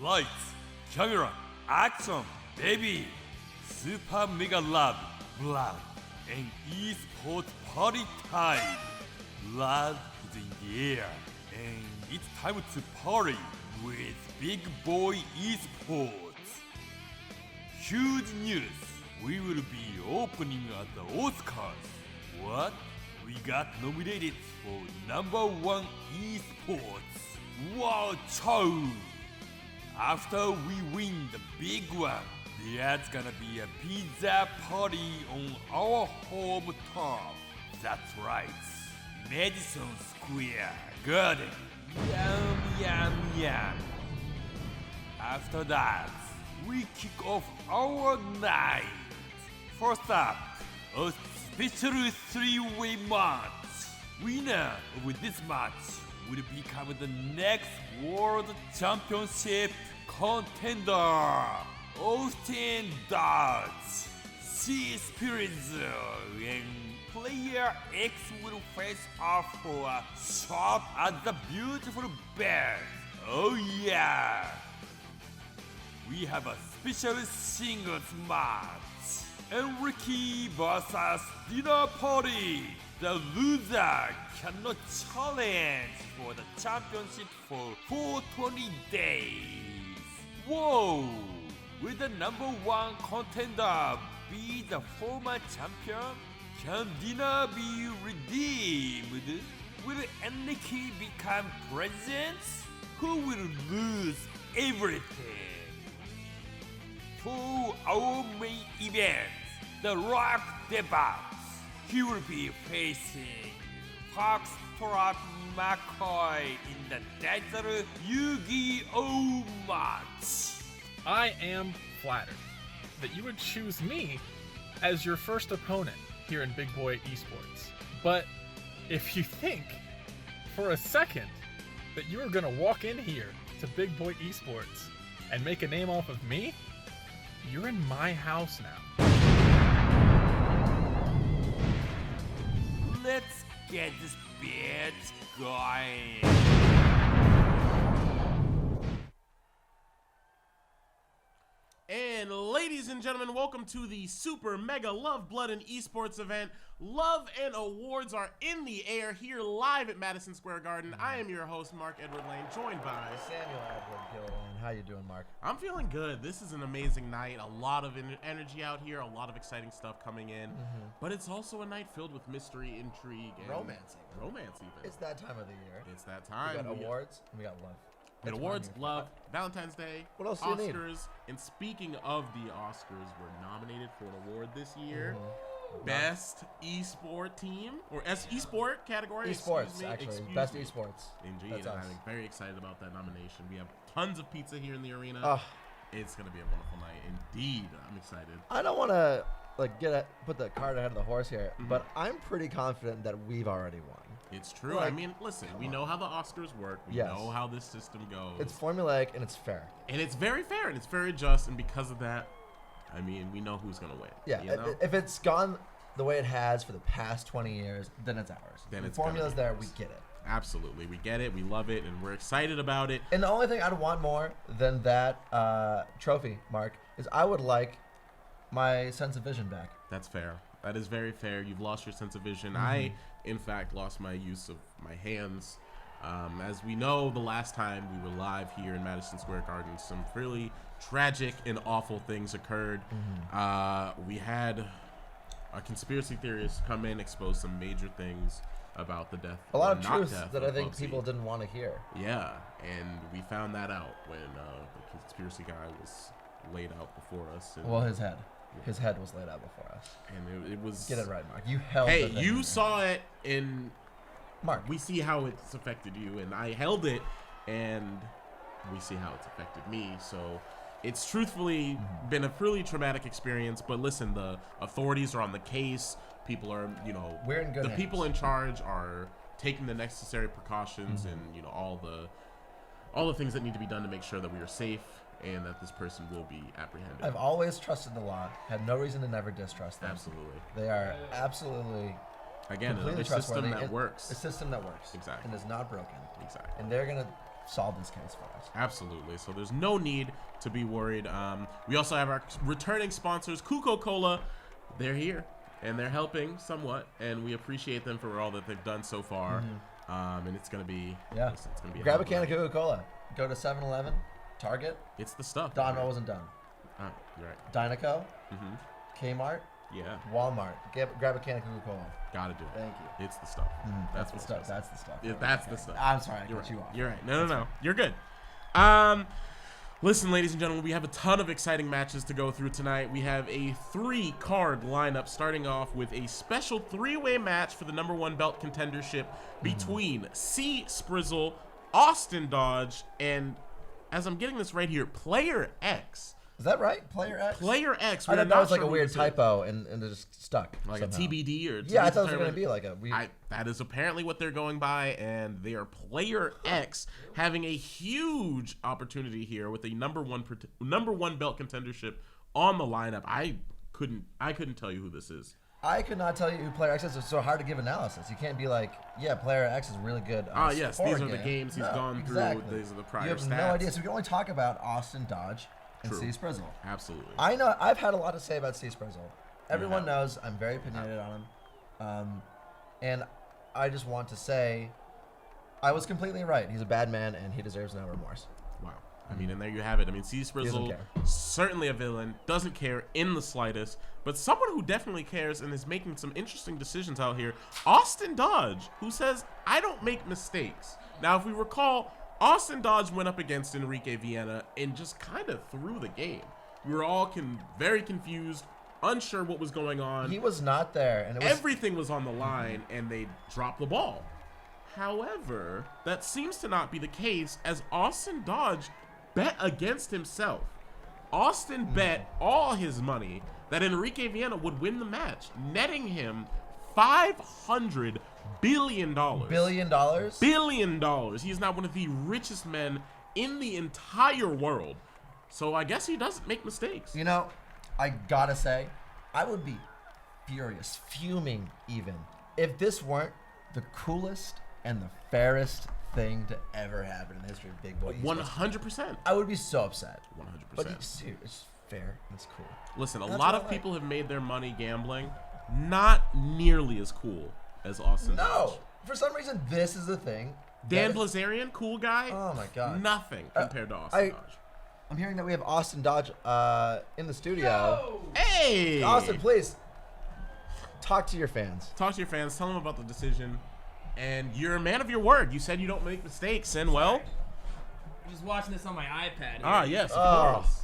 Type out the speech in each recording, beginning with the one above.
Lights, camera, action, baby! Super mega love, blood, and eSports party time! Blood is in the air, and it's time to party with Big Boy eSports. Huge news! We will be opening at the Oscars. What? We got nominated for #1 eSports. Wow, chow! After we win the big one, there's gonna be a pizza party on our home turf. That's right, Madison Square Garden. Yum, yum, yum. After that, we kick off our night. First up, a special three-way match. Winner of this match will become the next World Championship contender. Austin Darts, Sea Spirits, and Player X will face off for a shot at the beautiful bed. Oh yeah! We have a special singles match. Enrique vs Dinner Party. The loser cannot challenge for the championship for 420 days. Whoa! Will the #1 contender be the former champion? Can Dinner be redeemed? Will Enrique become president? Who will lose everything? For our main event, The Rock debuts. He will be facing Foxtrot McCoy in the Desert Yu-Gi-Oh! Match. I am flattered that you would choose me as your first opponent here in Big Boy Esports. But if you think for a second that you are going to walk in here to Big Boy Esports and make a name off of me, you're in my house now. Let's get this bitch going. And ladies and gentlemen, welcome to the Super Mega Love, Blood, and Esports event. Love and awards are in the air here live at Madison Square Garden. I am your host, Mark Edward Lane, joined by Samuel Edward Gilliland. How you doing, Mark? I'm feeling good. This is an amazing night. A lot of energy out here, a lot of exciting stuff coming in. But it's also a night filled with mystery, intrigue, and Romance even. It's that time of the year. It's that time. We got awards and we got love. We got awards, love, Valentine's Day, What else do you need? Oscars. And speaking of the Oscars, we're nominated for an award this year. Best esport team, or esport category. Esports, actually. Best esports. Indeed, That's and us. I'm very excited about that nomination. We have tons of pizza here in the arena. Ugh. It's gonna be a wonderful night. Indeed, I'm excited. I don't want to put the cart ahead of the horse here, but I'm pretty confident that we've already won. It's true. Like, I mean, listen, we know how the Oscars work. We Yes. know how this system goes. It's formulaic and it's fair. And it's very fair and it's very just. And because of that, I mean, we know who's gonna win. Yeah, You know? if it's gone the way it has for the past 20 years, then it's ours. Then the it's gonna formula's be there, ours. we get it. Absolutely, we get it, we love it, and we're excited about it. And the only thing I'd want more than that trophy, Mark, is I would like my sense of vision back. That's fair. That is very fair. You've lost your sense of vision. I, in fact, lost my use of my hands. As we know, the last time we were live here in Madison Square Garden, some really tragic and awful things occurred. We had a conspiracy theorist come in, expose some major things about the death. A lot of or not truths death that of I think Bubsy. people didn't want to hear. Yeah, and we found that out when the conspiracy guy was laid out before us. And, Well, his head was laid out before us. and it was. Get it right, Mark. You held Hey, the thing you in saw it in. Mark. We see how it's affected you, and I held it, and we see how it's affected me. So it's truthfully been a really traumatic experience. But listen, the authorities are on the case. People are, We're in good the hands. people in charge are taking the necessary precautions and all the things that need to be done to make sure that we are safe and that this person will be apprehended. I've always trusted the law. Had no reason to never distrust them. Absolutely. They are absolutely Again, completely another system trustworthy that and works. A system that works. Exactly. And is not broken. Exactly. And they're gonna solve this case for us. Absolutely. So there's no need to be worried. We also have our returning sponsors, Cucu Cola. They're here and they're helping somewhat, and we appreciate them for all that they've done so far. And it's gonna be listen, it's gonna be Grab a can of Cucu Cola. Go to 7-Eleven, Target. It's the stuff. Don wasn't done. You're right. Dynaco, Kmart, Yeah. Walmart. Grab a can of Cucu Cola. Gotta do it. Thank you. It's the stuff. That's the what stuff. it's That's the stuff. Yeah, that's the stuff. I'm sorry, I You're cut right. you off. You're right. No. You're good. Listen, ladies and gentlemen, we have a ton of exciting matches to go through tonight. We have a 3-card lineup, starting off with a special 3-way match for the #1 belt contendership between C Sprizzle, Austin Dodge, and, as I'm getting this right here, Player X. Is that right? Player X? Player X. I thought that was like a weird typo and it just stuck. Like somehow. a TBD or Yeah, I thought it was going to be like a weird. That is apparently what they're going by, and they are Player X having a huge opportunity here with a number one belt contendership on the lineup. I couldn't tell you who this is. I could not tell you who Player X is. It's so hard to give analysis. You can't be like, yeah, Player X is really good. Yes, these are the games he's gone through. These are the prior You have stats. no idea. So we can only talk about Austin Dodge and C Sprizzle. Absolutely. I know. I've had a lot to say about C Sprizzle. Everyone knows I'm very opinionated on him, and I just want to say, I was completely right. He's a bad man, and he deserves no remorse. Wow. I mean, and there you have it. I mean, C Doesn't Sprizzle, care. certainly a villain, doesn't care in the slightest, but someone who definitely cares and is making some interesting decisions out here, Austin Dodge, who says, I don't make mistakes. Now, if we recall, Austin Dodge went up against Enrique Viena and just kind of threw the game. We were all very confused, unsure what was going on. He was not there, and it was Everything was on the line, and they dropped the ball. However, that seems to not be the case, as Austin Dodge bet against himself. Austin bet all his money that Enrique Viena would win the match, netting him $500 billion. $1 billion. He is now one of the richest men in the entire world. So I guess he doesn't make mistakes. You know, I gotta say, I would be furious, fuming even, if this weren't the coolest and the fairest thing to ever happen in the history of Big Boy eSports. 100%. I would be so upset. 100%. But it's fair. It's cool. Listen, a That's lot what of I like. people have made their money gambling. Not nearly as cool as Austin No, Dodge. for some reason, this is the thing. Dan that is- Blazarian, cool guy. Oh my god. Nothing compared to Austin Dodge. I'm hearing that we have Austin Dodge in the studio. Hey! Austin, please talk to your fans. Talk to your fans. Tell them about the decision. And you're a man of your word. You said you don't make mistakes, and well. I'm just watching this on my iPad. Yes, of Oh. course.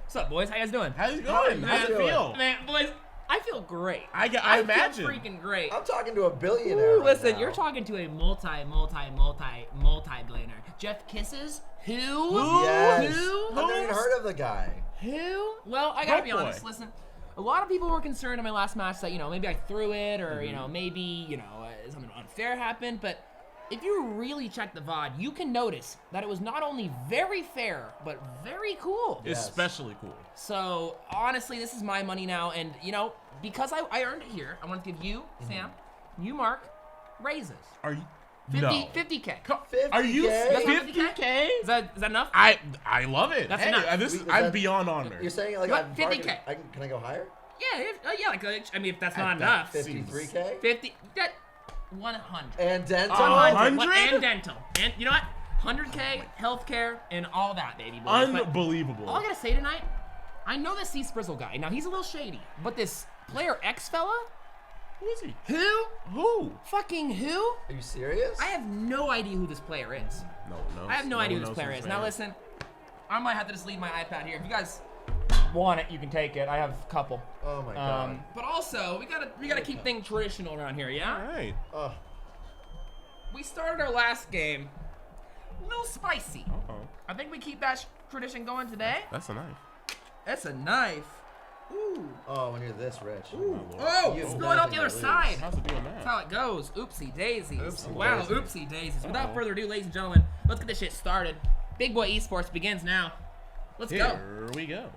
What's up, boys? How you guys doing? How's it going? How How's you it doing? feel? Man, boys, I feel great. I feel imagine. freaking great. I'm talking to a billionaire. Ooh, right listen, now. you're talking to a multi-billionaire. Jeff Kisses? Who? Yes. Who? I've never even heard of the guy. Who? Well, I gotta Dope be boy. honest. Listen, a lot of people were concerned in my last match that maybe I threw it or maybe something unfair happened. But if you really check the VOD, you can notice that it was not only very fair but very cool. Yes. Especially cool. So honestly, this is my money now, and because I earned it here, I want to give you, Sam, you, Mark, raises. Are you? 50K. Are you 50K? 50K? Is that enough? I love it. That's hey, enough. I'm that- beyond honored. You're saying like What? I'm 50K. Can I go higher? Yeah. Like, I mean, if that's not enough, 53K. 50. That 100. And dental. 100? And dental. And you know what? 100K, healthcare, and all that, baby boys. But Unbelievable. all I gotta say tonight, I know this C Sprizzle guy. Now he's a little shady, but this Player X fella, Who is he? who? Fucking who? Are you serious? I have no idea who this player is. No. I have no idea who one this player knows is. who Now this listen, I might have to just leave my iPad here. If you guys want it, you can take it. I have a couple. Oh my god. But also, we gotta keep things traditional around here, yeah? All right. Oh. We started our last game a little spicy. Oh, I think we keep that tradition going today. that's a knife. That's a knife. Ooh. Oh, when you're this rich. Oh, You it's have going out nothing the other to lose. side. How's it doing That's that? how it goes. Oopsie daisies. Oopsie Wow, daisies. oopsie daisies. Without further ado, ladies and gentlemen, let's get this shit started. Big Boy Esports begins now. Let's go. Here we go.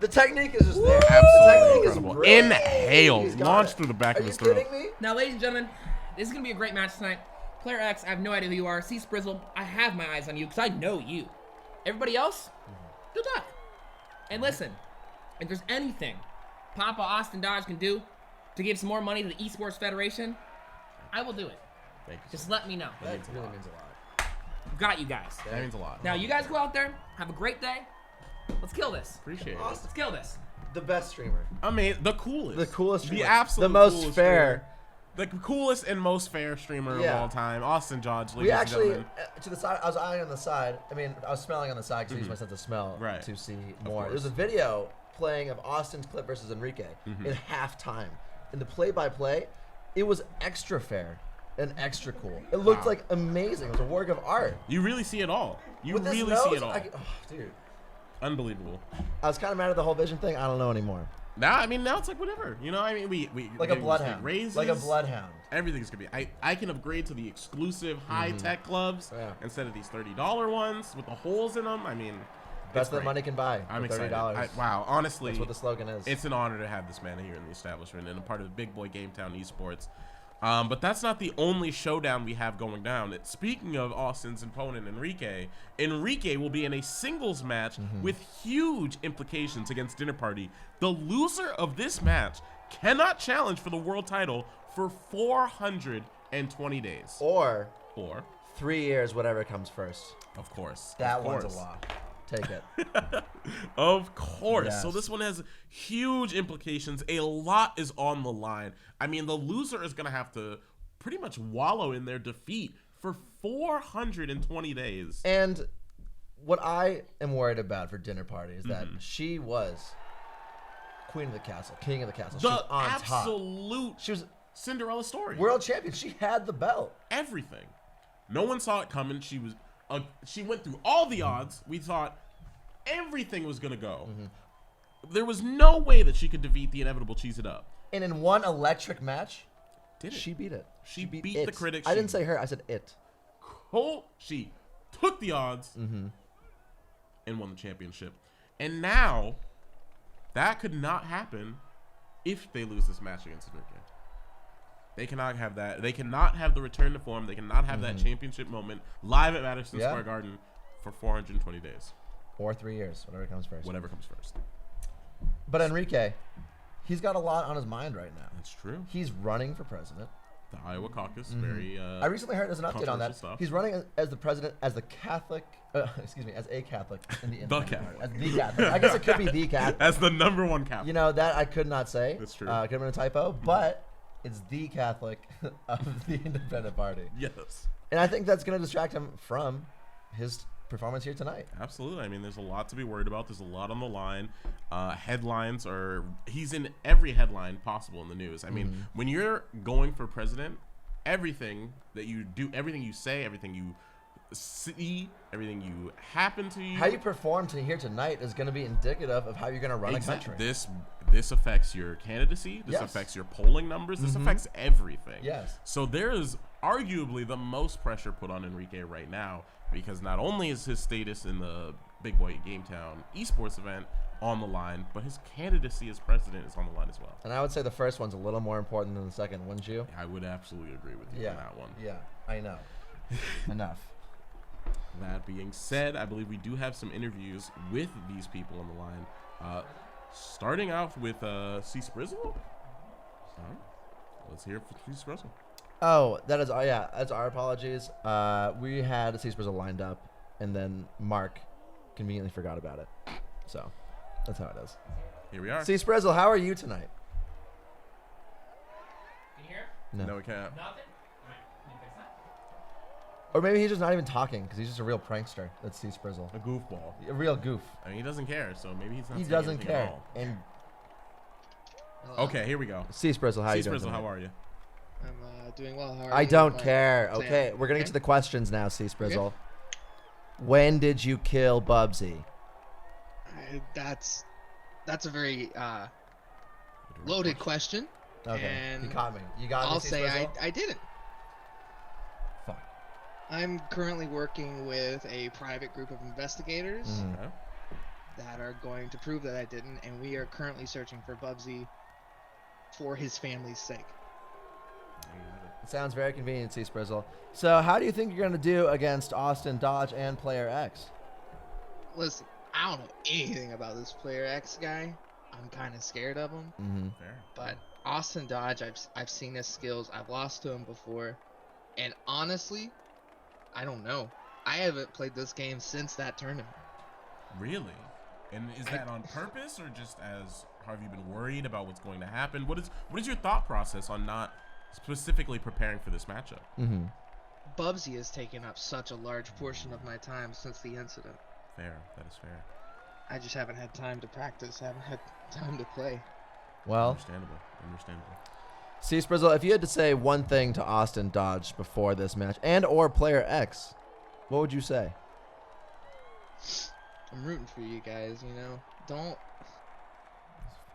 The technique is just there. Absolutely The technique is incredible. brilliant. Inhale. He's got Launch it. through the back Are of you his throat. kidding me? Now, ladies and gentlemen, this is going to be a great match tonight. Player X, I have no idea who you are. C Sprizzle, I have my eyes on you because I know you. Everybody else, good luck. And listen, if there's anything Papa Austin Dodge can do to give some more money to the Esports Federation, I will do it. Thank you. Just let me know. That really means a lot. Got you guys. That means a lot. Now you guys go out there, have a great day. Let's kill this. Appreciate it. Let's kill this. The best streamer. I mean, the coolest. The coolest streamer. The absolute The most coolest fair. Streamer. The coolest and most fair streamer Yeah. of all time, Austin Dodge. We actually, gentlemen. to the side, I was eyeing on the side. I mean, I was smelling on the side because I use my sense of smell Right. to see more. course. There's a video playing of Austin's clip versus Enrique in halftime. In the play-by-play, it was extra fair and extra cool. It looked like amazing. It was a work of art. You really see it all. You With this really nose, see it all. dude. Unbelievable. I was kind of mad at the whole vision thing. I don't know anymore. Now it's like whatever. You know, I mean, we Like a we bloodhound. raises, Like a bloodhound. Everything's gonna be. I can upgrade to the exclusive high tech gloves Yeah. instead of these $30 ones with the holes in them. I mean, Best that great. money can buy. I'm for excited. $30. Wow, honestly, That's what the slogan is. it's an honor to have this man here in the establishment and a part of Big Boy Game Town Esports. But that's not the only showdown we have going down. Speaking of Austin's opponent, Enrique will be in a singles match with huge implications against Dinner Party. The loser of this match cannot challenge for the world title for 420 days. Or Or, 3 years, whatever comes first. of course. That of one's course. a law. Take it. Of course. So Yes. this one has huge implications. A lot is on the line. I mean, the loser is going to have to pretty much wallow in their defeat for 420 days. And what I am worried about for Dinner Party is that she was queen of the castle, king of the castle. She The was on top. absolute She was Cinderella story. world champion. She had the belt. Everything. No one saw it coming. She went through all the odds. We thought everything was going to go. There was no way that she could defeat the inevitable Cheese It Up. And in one electric match, Did it? she beat it. She beat it. the critics. I She didn't say her. I said it. She took the odds and won the championship. And now, that could not happen if they lose this match against Enrique. They cannot have that. They cannot have the return to form. They cannot have that championship moment live at Madison Square Garden for 420 days. Or 3 years, whatever comes first. Whatever comes first. But Enrique, he's got a lot on his mind right now. That's true. He's running for president. The Iowa caucus, very. I recently heard there's an update on controversial that. stuff. He's running as the president, as the Catholic, as a Catholic in the The independent Catholic. party. As the Catholic. I guess it could be the Catholic. As the #1 Catholic. You know, that I could not say. That's true. Could have been a typo, but it's the Catholic of the independent party. Yes. And I think that's going to distract him from his performance here tonight. Absolutely. I mean, there's a lot to be worried about. There's a lot on the line. Headlines are. He's in every headline possible in the news. I mean, when you're going for president, everything that you do, everything you say, everything you see, everything you happen to you. How you perform to here tonight is going to be indicative of how you're going to run a Exactly. country. This affects your candidacy. This Yes. affects your polling numbers. This affects everything. Yes. So there is arguably the most pressure put on Enrique right now because not only is his status in the Big Boy Game Town esports event on the line, but his candidacy as president is on the line as well. And I would say the first one's a little more important than the second, wouldn't you? I would absolutely agree with you Yeah. on that one. Yeah, I know. Enough. That being said, I believe we do have some interviews with these people on the line. Starting off with C Sprizzle. Let's hear it from C Sprizzle. Oh, that is, that's our apologies. We had a Caesar's lined up, and then Mark conveniently forgot about it. So, that's how it is. Here we are. C Sprizzle, how are you tonight? Can you hear? No, we can't. Nothing? Alright, can you fix that? Or maybe he's just not even talking because he's just a real prankster. That's C Sprizzle. A goofball. A real goof. I mean, he doesn't care, so maybe he's not He saying doesn't anything at care. all. And Okay, here we go. C Sprizzle, how are C you doing? Sprizzle, tonight? how are you? I'm doing well. How are I you? don't Like, care. Sam, Okay, we're gonna get okay? to the questions now, C Sprizzle. When did you kill Bubsy? That's a very loaded question. Okay, And you caught me. You got me. I'll C say Sprizzle? I didn't. Fuck. I'm currently working with a private group of investigators Okay. that are going to prove that I didn't, and we are currently searching for Bubsy for his family's sake. Sounds very convenient, C Sprizzle. So how do you think you're going to do against Austin Dodge and Player X? Listen, I don't know anything about this Player X guy. I'm kind of scared of him. Mm-hmm. Fair. But Austin Dodge, I've seen his skills. I've lost to him before, and honestly, I don't know. I haven't played this game since that tournament. Really? And is that on purpose or just as have you been worried about what's going to happen? What is your thought process on not specifically preparing for this matchup? Mm-hmm. Bubsy has taken up such a large portion of my time since the incident. Fair. That is fair. I just haven't had time to practice. Haven't had time to play. Well, Understandable. C Sprizzle, if you had to say one thing to Austin Dodge before this match and or Player X, what would you say? I'm rooting for you guys. You know, don't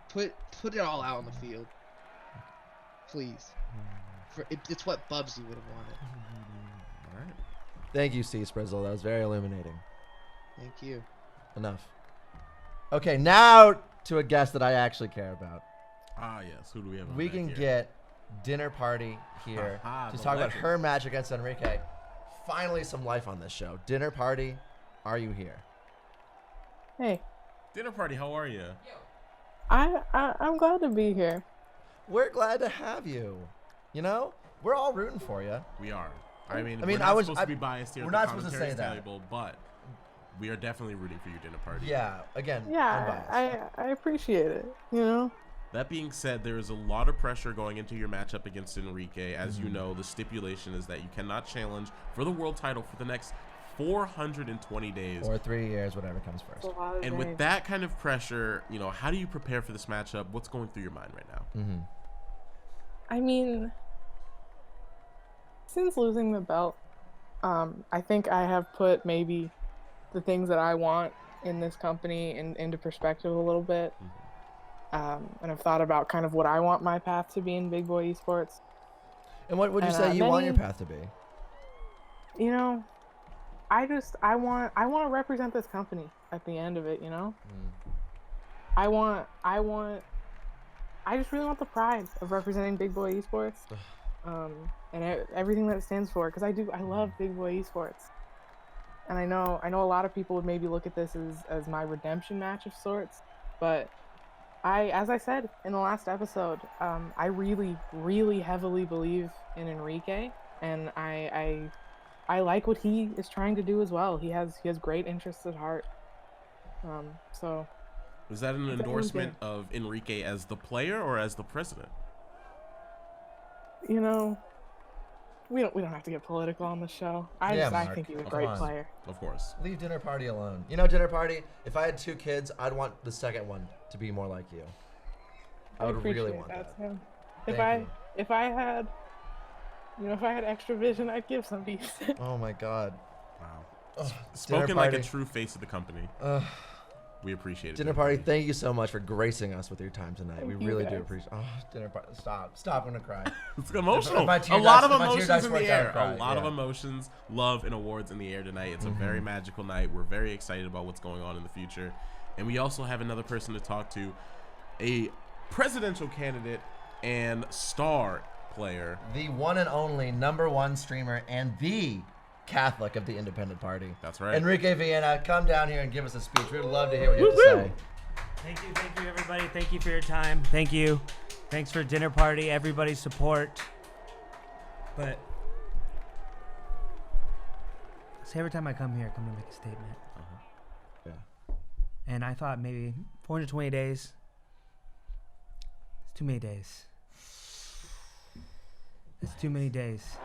put it all out on the field, please. It's what Bubsy would have wanted. All right. Thank you, C Sprizzle. That was very illuminating. Thank you. Enough. Okay, now to a guest that I actually care about. Ah, yes. Who do we have? We back can here? get Dinner Party here Aha, to the talk about legend. her match against Enrique. Finally, some life on this show. Dinner Party, are you here? Hey, Dinner Party. How are you? I'm glad to be here. We're glad to have you. You know, we're all rooting for you. We are. I mean, I mean, we're I not was- supposed to be biased here. we're at the not supposed to say commentaries that. table, but we are definitely rooting for you, Dinner Party. Yeah, again, Yeah, unbiased. I appreciate it. You know, That being said, there is a lot of pressure going into your matchup against Enrique. As Mm-hmm. you know, the stipulation is that you cannot challenge for the world title for the next 420 days. Or 3 years, whatever comes it's first. a lot of And with days. that kind of pressure, you know, how do you prepare for this matchup? What's going through your mind right now? Mm-hmm. I mean, since losing the belt, I think I have put maybe the things that I want in this company into perspective a little bit. And I've thought about kind of what I want my path to be in Big Boy Esports. And what would you And, say you want your many- path to be? You know, I want to represent this company at the end of it, you know? I just really want the pride of representing Big Boy Esports. And everything that it stands for, because I love Big Boy Esports. And I know a lot of people would maybe look at this as my redemption match of sorts, but as I said in the last episode, I really, really heavily believe in Enrique, and I like what he is trying to do as well. He has great interests at heart. So Was that an It's a endorsement of Enrique as the player or as the president? you know, we don't have to get political on the show. I Yeah, I Mark, think he's a come great on. player. Of course. Leave Dinner Party alone. You know, Dinner Party, if I had 2 kids, I'd want the second one to be more like you. I would really appreciate want that. Tim. Thank you. If I had extra vision, I'd give some to you. Oh my God. Wow. Ugh, Spoken like a Party. true face of the company. Ugh. We appreciate it. Dinner Party, thank you so much for gracing us with your time tonight. We Thank you, really do guys. appreciate. Oh, Dinner Party, stop! I'm gonna cry. It's emotional. If my A tear lot ducts- of if my tear emotions ducts in the worked out, air. I'd cry, A lot of yeah. Mm-hmm. emotions, love, and awards in the air tonight. It's a very magical night. We're very excited about what's going on in the future. And we also have another person to talk to, a presidential candidate and star player. The one and only #1 streamer and the Catholic of the Independent Party. That's right. Enrique Viena, come down here and give us a speech. We'd love to hear what you have to say. Thank you, everybody. Thank you for your time. Thank you. Thanks for Dinner Party, everybody's support. But see, every time I come here, I come to make a statement. Yeah. And I thought maybe 420 days. It's too many days. It's too many days.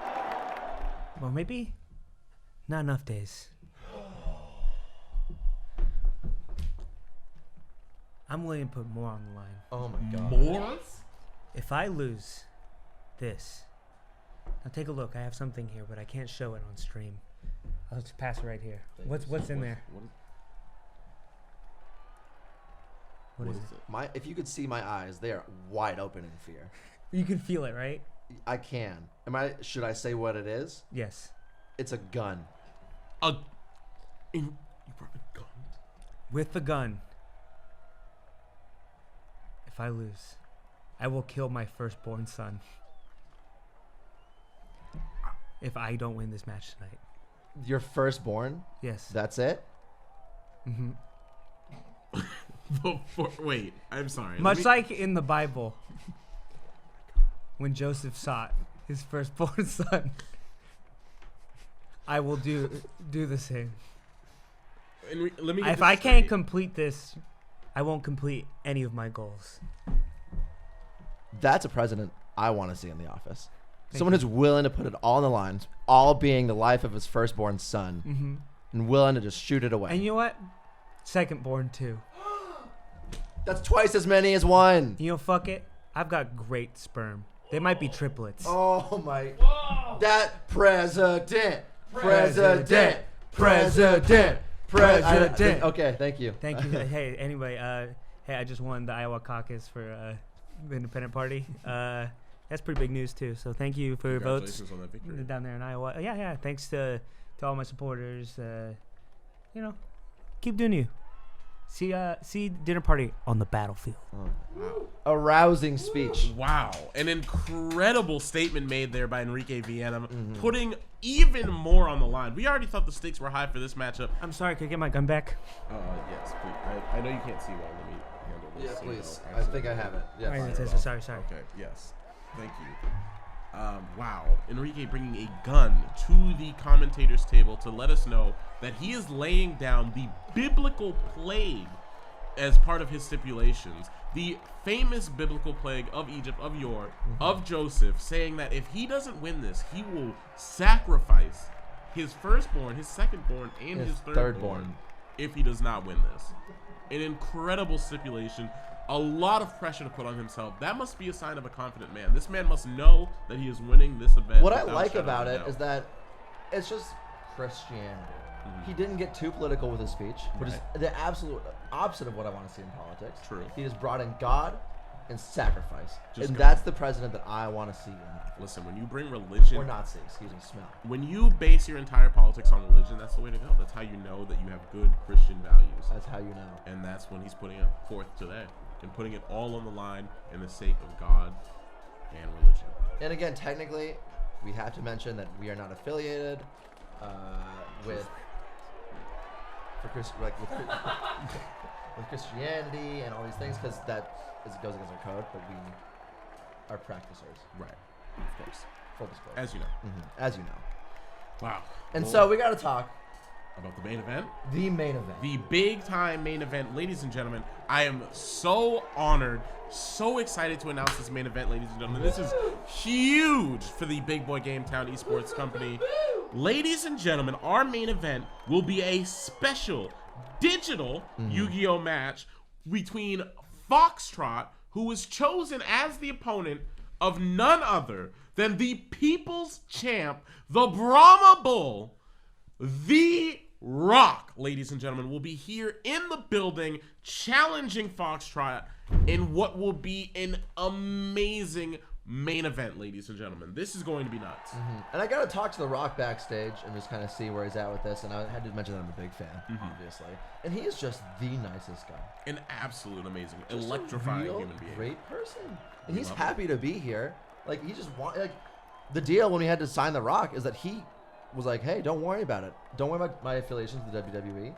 Well, maybe not enough days. I'm willing to put more on the line. Oh my God. More? If I lose this, now take a look. I have something here, but I can't show it on stream. I'll just pass it right here. What's in there? What is it? If you could see my eyes, they are wide open in fear. You can feel it, right? I can. Should I say what it is? Yes. It's a gun. You brought a gun. With the gun, if I lose, I will kill my firstborn son. if I don't win this match tonight. Your firstborn? Yes. That's it? Mm-hmm. Wait, I'm sorry. Much like in the Bible, when Joseph sought his firstborn son, I will do the same. Let me get If this I can't straight. complete this, I won't complete any of my goals. That's a president I want to see in the office. Thank Someone you. who's willing to put it all on the line, all being the life of his firstborn son, Mm-hmm. and willing to just shoot it away. And you know what? Second born too. That's twice as many as one. You know, fuck it. I've got great sperm. They might be triplets. Oh my. That president. President. President. President. Okay, thank you. Thank you. Hey, anyway, hey, I just won the Iowa caucus for the Independent Party. That's pretty big news too. So thank you for your votes Congratulations on that victory. down there in Iowa. Yeah. Thanks to all my supporters. You know, keep doing you. See dinner party on the battlefield. Arousing speech. Wow, an incredible statement made there by Enrique Viena, putting even more on the line. We already thought the stakes were high for this matchup. I'm sorry, could I get my gun back? Yes, please. I know you can't see well. Let me handle this. Yeah, so you please. know, I think I have it. All right, Yes. sorry. Okay, yes. Thank you. Wow, Enrique bringing a gun to the commentators table to let us know that he is laying down the biblical plague as part of his stipulations. The famous biblical plague of Egypt, of yore, of Joseph, saying that if he doesn't win this, he will sacrifice his firstborn, his secondborn, and his thirdborn if he does not win this. An incredible stipulation. A lot of pressure to put on himself. That must be a sign of a confident man. This man must know that he is winning this event. What I without like shadow about of a it doubt. is that it's just Christianity. He didn't get too political with his speech, which is the absolute opposite of what I want to see in politics. True. He just brought in God and sacrifice. Just and go. that's the president that I want to see in office. Listen, when you bring religion, Or Nazi, excuse me, smell. when you base your entire politics on religion, that's the way to go. That's how you know that you have good Christian values. That's how you know. And that's when he's putting it forth today and putting it all on the line in the sake of God and religion. And again, technically, we have to mention that we are not affiliated with with Christianity and all these things because goes against our code. But we are practicers, Right. Of course. full disclosure, As you know. as you know. Wow. And Well, so we got to talk about the main event. the main event. The big time main event, ladies and gentlemen. I am so honored, so excited to announce this main event, ladies and gentlemen. This is huge for the Big Boy Game Town Esports Company. Ladies and gentlemen, our main event will be a special digital Yu-Gi-Oh match between Foxtrot, who was chosen as the opponent of none other than the People's Champ, the Brahma Bull, The Rock, ladies and gentlemen, will be here in the building challenging Foxtrot in what will be an amazing main event, ladies and gentlemen. This is going to be nuts. And I got to talk to The Rock backstage and just kind of see where he's at with this. And I had to mention that I'm a big fan, obviously. And he is just the nicest guy. An absolute amazing, Just a electrifying real human being. great person. And We he's love happy to be here. Like, he just the deal when we had to sign The Rock is that he was like, hey, don't worry about it. Don't worry about my affiliations with the WWE.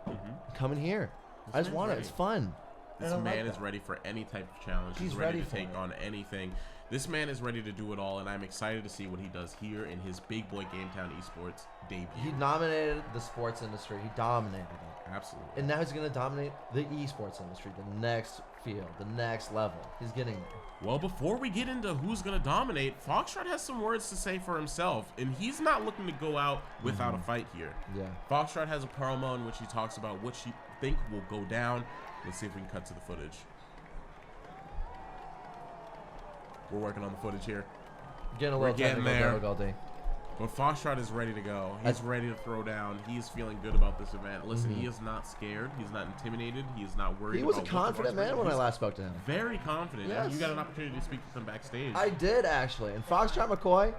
Come in here. I just man's want it. ready. It's fun. This And I like man is that. ready for any type of challenge. He's ready ready to for take it. on anything. This man is ready to do it all, and I'm excited to see what he does here in his Big Boy Game Town Esports debut. He dominated the sports industry. He dominated it. Absolutely. And now he's going to dominate the esports industry, the next field, the next level. He's getting there. Well, before we get into who's going to dominate, Foxtrot has some words to say for himself, and he's not looking to go out without a fight here. Yeah. Foxtrot has a promo in which he talks about what she think will go down. Let's see if we can cut to the footage. We're working on the footage here. Getting a We're little getting technical there. difficulty. But Foxtrot is ready to go. He's ready to throw down. He's feeling good about this event. Listen, he is not scared. He's not intimidated. He is not worried. He was a about what the confident boss man brings. when I He's last spoke to him. Very confident. Yes. And you got an opportunity to speak with him backstage. I did, actually. And Foxtrot McCoy,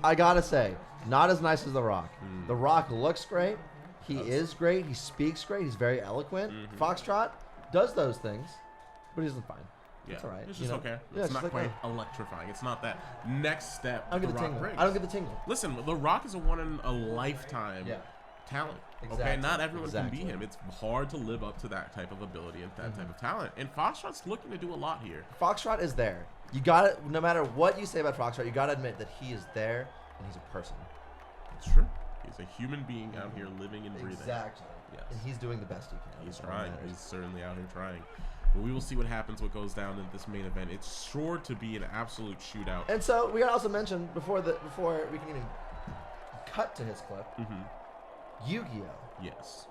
I got to say, not as nice as The Rock. The Rock looks great. He is great. He speaks great. He's very eloquent. Foxtrot does those things, but he doesn't fight. Yeah, It's all right. It's just okay. Yeah, It's just not like, quite electrifying. It's not that next step. I don't get the Rock tingle. brings. I don't get the tingle. Listen, The Rock is a one in a lifetime Yeah. talent. Okay, Exactly. not everyone Exactly. can be him. It's hard to live up to that type of ability and that type of talent. And Foxtrot's looking to do a lot here. Foxtrot is there. You got it. No matter what you say about Foxtrot, you got to admit that he is there and he's a person. It's true. He's a human being out here living and breathing. Exactly. Yes. And he's doing the best he can. He's That's all trying. that matters. He's certainly out here trying. But we will see what happens, what goes down in this main event. It's sure to be an absolute shootout. And so we got to also mention before we can even cut to his clip, Yu-Gi-Oh. Yes.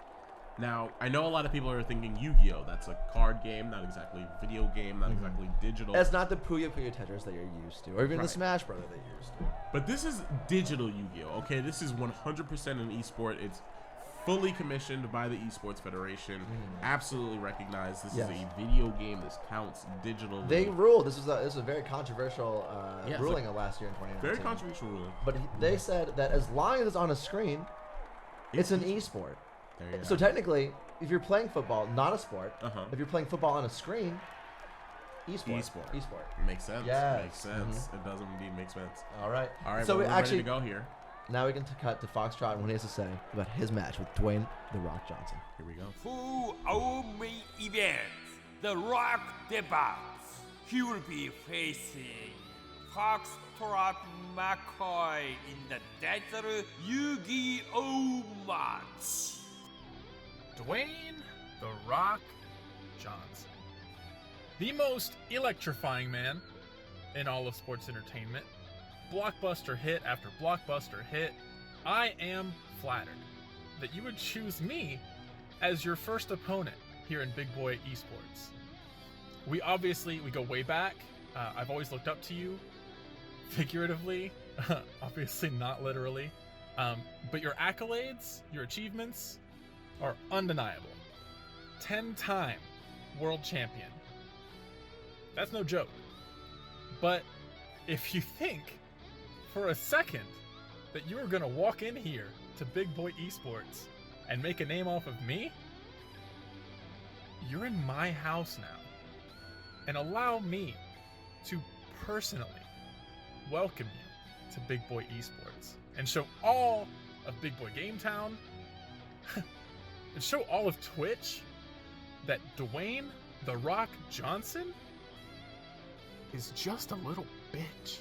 Now, I know a lot of people are thinking Yu-Gi-Oh! That's a card game, not exactly a video game, not exactly digital. It's not the Puyo Puyo Tetris that you're used to, or even the Right. Smash Brother that you're used to. But this is digital Yu-Gi-Oh! Okay, this is 100% an esport. It's fully commissioned by the Esports Federation. Absolutely recognized. This Yes. is a video game. This counts digitally. They ruled. This was a very controversial Yeah, it's ruling of last year in 2019. Very controversial ruling. But they said that as long as it's on a screen, it's an esport. There you So go. technically, if you're playing football, not a sport. Uh-huh. If you're playing football on a screen, esport. Esport. Esport. Makes sense. Yes. Makes sense. It does indeed make sense. All right. All right, So well, we we're actually ready to go here. now we can cut to Foxtrot and what he has to say about his match with Dwayne The Rock Johnson. Here we go. For our main event, The Rock debuts. He will be facing Foxtrot McCoy in the Desert Yu-Gi-Oh! match. Dwayne The Rock Johnson. The most electrifying man in all of sports entertainment. Blockbuster hit after blockbuster hit. I am flattered that you would choose me as your first opponent here in Big Boy Esports. We go way back. I've always looked up to you, figuratively, obviously not literally. But your accolades, your achievements are undeniable. 10-time world champion. That's no joke. But if you think for a second that you are going to walk in here to Big Boy Esports and make a name off of me, you're in my house now. And allow me to personally welcome you to Big Boy Esports and show all of Big Boy Game Town and show all of Twitch that Dwayne The Rock Johnson is just a little bitch.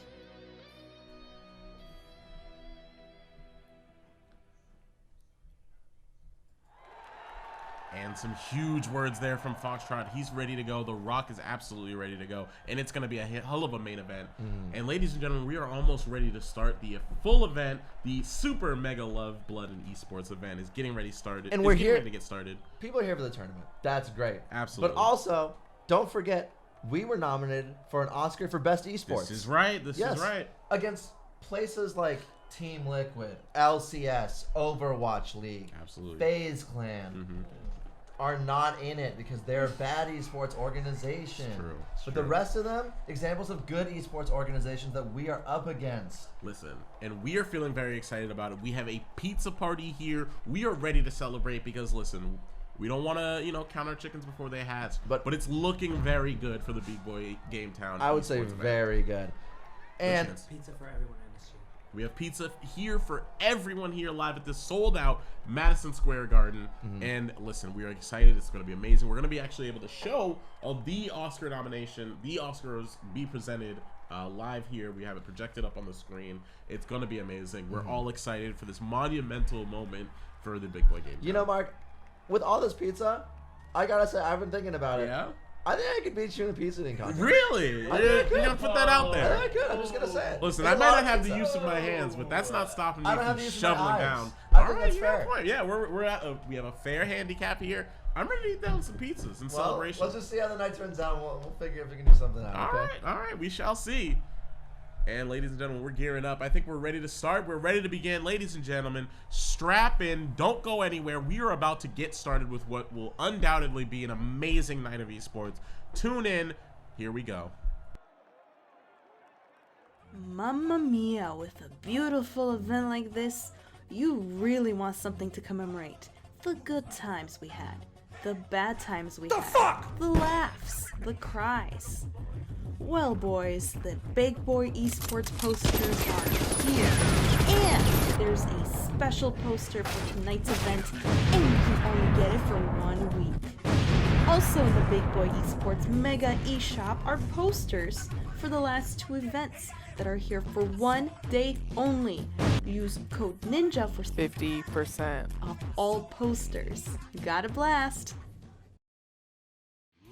And some huge words there from Foxtrot. He's ready to go. The Rock is absolutely ready to go. And it's going to be a hell of a main event. And ladies and gentlemen, we are almost ready to start the full event. The Super Mega Love, Blood, and Esports event is getting ready started. And we're getting here ready to get started. People are here for the tournament. That's great. Absolutely. But also, don't forget, we were nominated for an Oscar for Best Esports. This is right. This Yes. is right. Against places like Team Liquid, LCS, Overwatch League, Absolutely. FaZe Clan are not in it because they're a bad esports organization. It's true. It's But true. the rest of them, examples of good esports organizations that we are up against. Listen, and we are feeling very excited about it. We have a pizza party here. We are ready to celebrate because, listen, we don't want to, count our chickens before they hatch. But it's looking very good for the Big Boy Game Town. I would say esports event. very good. And Listen, Pizza for everyone in the street. we have pizza here for everyone here live at this sold-out Madison Square Garden. And listen, we are excited. It's going to be amazing. We're going to be actually able to show the Oscar nomination, the Oscars be presented live here. We have it projected up on the screen. It's going to be amazing. We're all excited for this monumental moment for the Big Boy Game. you know, Mark, with all this pizza, I gotta say, I've been thinking about it. Yeah? I think I could beat you in the pizza eating contest. Really? I think I You're could. going to put that out I there? think I could. I'm just gonna say it. Listen, There's I a might lot not of have the pizza. use of my hands, but that's not stopping me I don't have from the use of my shoveling eyes. down. I All think right, that's you got a fair. point. Yeah, we're at we have a fair handicap here. I'm ready to eat down some pizzas in Well, celebration. let's just see how the night turns out. We'll figure if we can do something out. All Okay. right, all right, we shall see. And ladies and gentlemen, we're gearing up. I think we're ready to start. We're ready to begin. Ladies and gentlemen, strap in. Don't go anywhere. We are about to get started with what will undoubtedly be an amazing night of esports. Tune in. Here we go. Mamma mia, with a beautiful event like this, you really want something to commemorate the good times we had, the bad times we had, the laughs, the cries. Well, boys, the Big Boy Esports posters are here. And there's a special poster for tonight's event, and you can only get it for 1 week. Also in the Big Boy Esports Mega eShop are posters for the last 2 events that are here for 1 day only. Use code NINJA for 50% off all posters. Got a blast!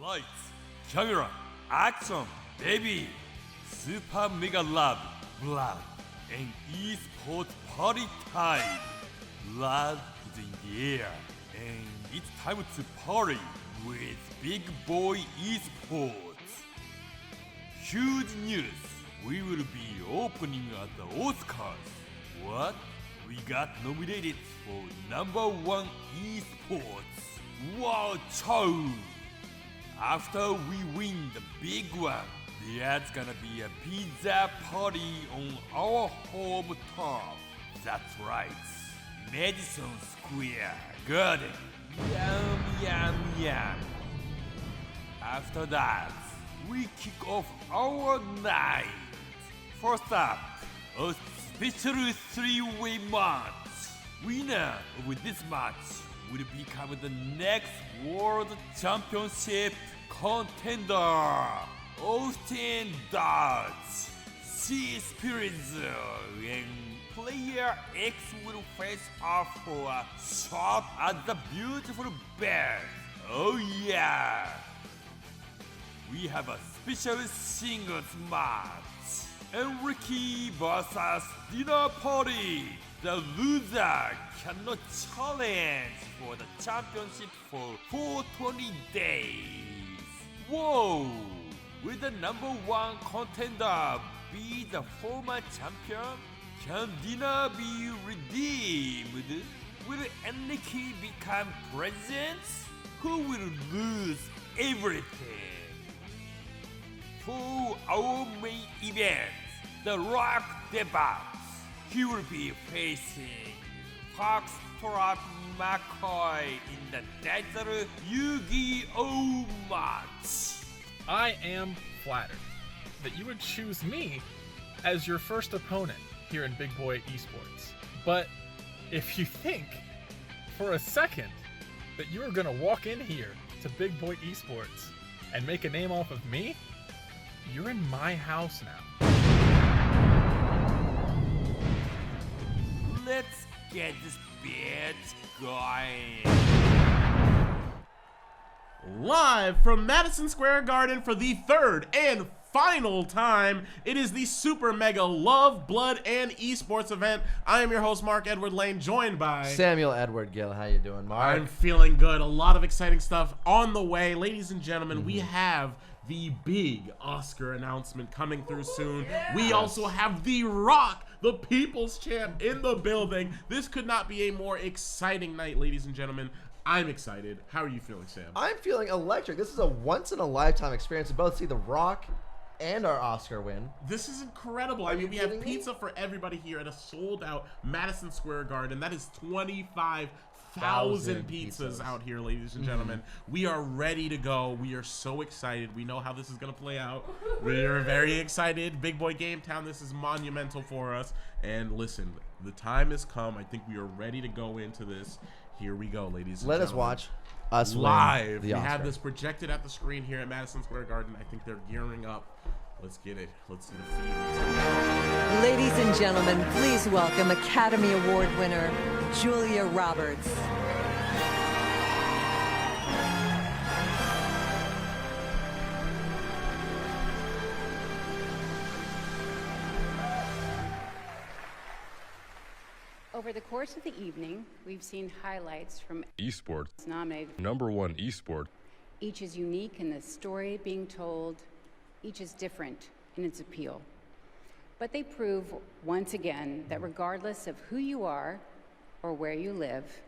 Lights, camera, action, baby! Super Mega Love, blood, and eSports party time. Love is in the air, and it's time to party with Big Boy Esports. Huge news! We will be opening at the Oscars. What? We got nominated for #1 eSports. Wow, chow! After we win the big one, there's gonna be a pizza party on our home turf. That's right, Madison Square Garden. Yum, yum, yum. After that, we kick off our night. First up, a special 3-way match. Winner of this match will become the next World Championship contender. Austin Dodge, Sea Spirits, and Player X will face off for a shot at the beautiful bed. Oh yeah! We have a special singles match. Enrique vs Dinner Party. The loser cannot challenge for the championship for 420 days. Whoa! Will the #1 contender be the former champion? Can Dinner be redeemed? Will Enrique become president? Who will lose everything? For our main event, The Rock debuts. He will be facing Foxtrot McCoy in the Desert Yu-Gi-Oh match. I am flattered that you would choose me as your first opponent here in Big Boy Esports. But if you think for a second that you are going to walk in here to Big Boy Esports and make a name off of me, you're in my house now. Let's get this bitch going. Live from Madison Square Garden for the 3rd and final time, it is the Super Mega Love, Blood, and Esports event. I am your host, Mark Edward Lane, joined by Samuel Edward Gill. How you doing, Mark? I'm feeling good. A lot of exciting stuff on the way. Ladies and gentlemen, we have the big Oscar announcement coming through soon. We also have The Rock, the People's Champ, in the building. This could not be a more exciting night, ladies and gentlemen. I'm excited. How are you feeling, Sam? I'm feeling electric. This is a once-in-a-lifetime experience to both see The Rock and our Oscar win. This is incredible. I mean, we have pizza for everybody here at a sold-out Madison Square Garden. That is 25,000 pizzas out here, ladies and gentlemen. We are ready to go. We are so excited. We know how this is going to play out. We are very excited. Big Boy Game Town, this is monumental for us. And listen, the time has come. I think we are ready to go into this. Here we go, ladies and gentlemen. Let us watch us live. win the We Oscar. have this projected at the screen here at Madison Square Garden. I think they're gearing up. Let's get it. Let's see the feed. Ladies and gentlemen, please welcome Academy Award winner Julia Roberts. Over the course of the evening, we've seen highlights from eSports nominated. #1 eSport. Each is unique in the story being told. Each is different in its appeal. But they prove once again that regardless of who you are or where you live,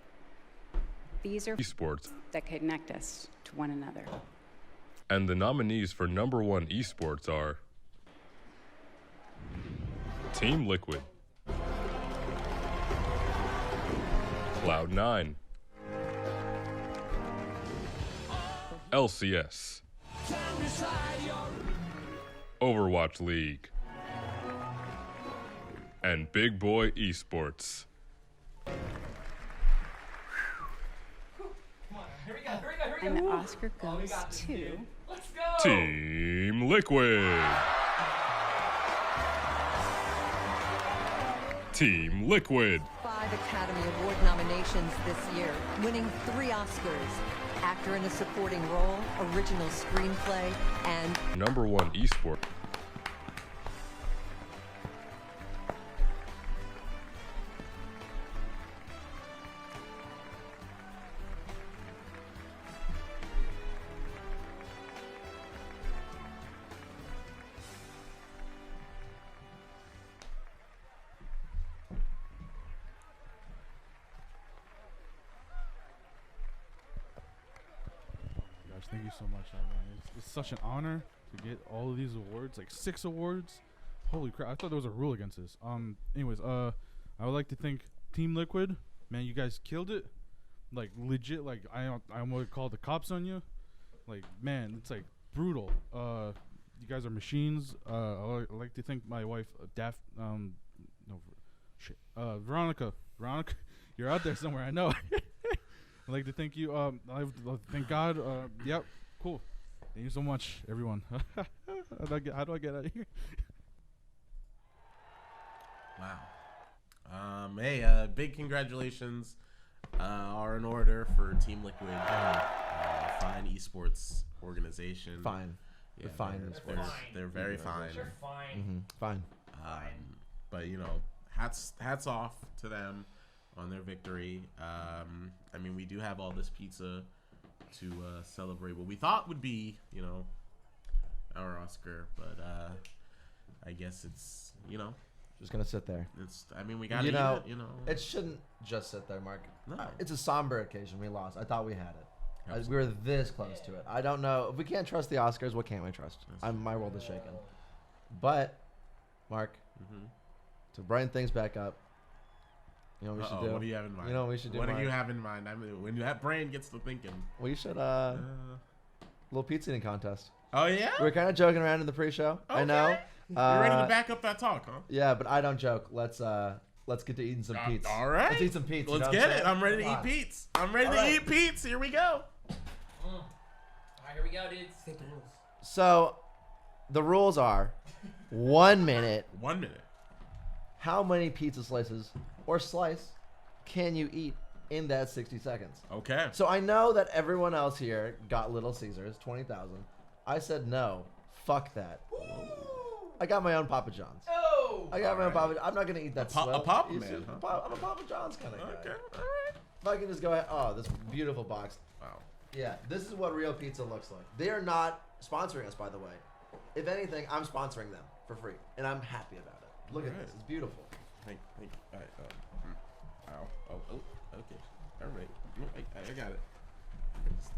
these are eSports that connect us to one another. And the nominees for #1 eSports are Team Liquid, Cloud9, LCS, Overwatch League, and Big Boy Esports. And the Oscar goes to Team Liquid. Team Liquid. 5 Academy Award nominations this year, winning 3 Oscars. Actor in a supporting role, original screenplay, and #1 eSport. Thank you so much, man. It's such an honor to get all of these awards, like 6 awards. Holy crap! I thought there was a rule against this. Anyways, I would like to thank Team Liquid. Man, you guys killed it. Like legit. Like I would call the cops on you. Like man, it's like brutal. You guys are machines. I'd like to thank my wife, Veronica. Veronica, you're out there somewhere. I know. I'd like to thank you. Thank God. Yep. Cool. Thank you so much, everyone. How do I get out of here? Wow. Big congratulations are in order for Team Liquid. Fine esports organization. Fine. Yeah, fine esports. They're very fine. They're fine. Mm-hmm. Fine. But you know, hats off to them on their victory. I mean, we do have all this pizza to celebrate what we thought would be, you know, our Oscar, but I guess it's, you know, just gonna sit there. I mean, we gotta eat it, you know. It shouldn't just sit there, Mark. No. It's a somber occasion. We lost. I thought we had it. We were this close to it. I don't know. If we can't trust the Oscars, what can't we trust? My world is shaken. But, Mark, to brighten things back up, you know what we should do? What do you have in mind? You know what we should do? What do you have in mind? I mean, when that brain gets to thinking. We should, little pizza eating contest. Oh, yeah? We were kind of joking around in the pre-show. Okay. I know. You're ready to back up that talk, huh? Yeah, but I don't joke. Let's get to eating some pizza. All right. Let's eat some pizza. Let's get it. I'm ready to eat pizza. I'm ready to eat pizza. Here we go. All right, here we go, dudes. Take the rules. So, the rules are 1 minute. 1 minute. How many pizza slices or slice can you eat in that 60 seconds? Okay. So I know that everyone else here got Little Caesars, 20,000. I said no. Fuck that. I got my own Papa John's. Oh! I got my own Papa. I'm not gonna eat that. A Papa man, huh? I'm a Papa John's kind of guy. Okay. All right. If I can just go ahead. Oh, this beautiful box. Wow. Yeah, this is what real pizza looks like. They are not sponsoring us, by the way. If anything, I'm sponsoring them for free, and I'm happy about it. Look at this. It's beautiful. Thank you. All right. Oh, okay. All right. I got it.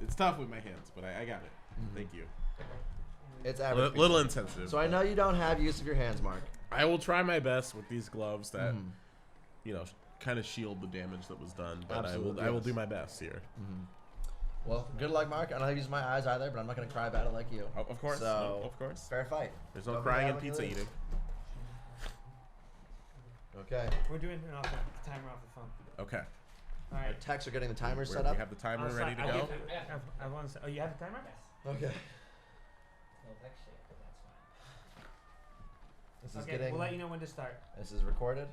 It's tough with my hands, but I got it. Thank you. It's average. Little insensitive. So I know you don't have use of your hands, Mark. I will try my best with these gloves that, you know, kind of shield the damage that was done. But Absolutely, I will do my best here. Well, good luck, Mark. I don't have to use my eyes either, but I'm not going to cry about it like you. Oh, of course. So, of course. Fair fight. There's no Don't crying be in bad when pizza you lose. eating. Okay. We're doing it off the timer off the phone. Okay. All right. The techs are getting the timer set We up. have the timer ready to go. I want to. Oh, you have the timer? Okay. This is Okay, getting. we'll let you know when to start. This is recorded,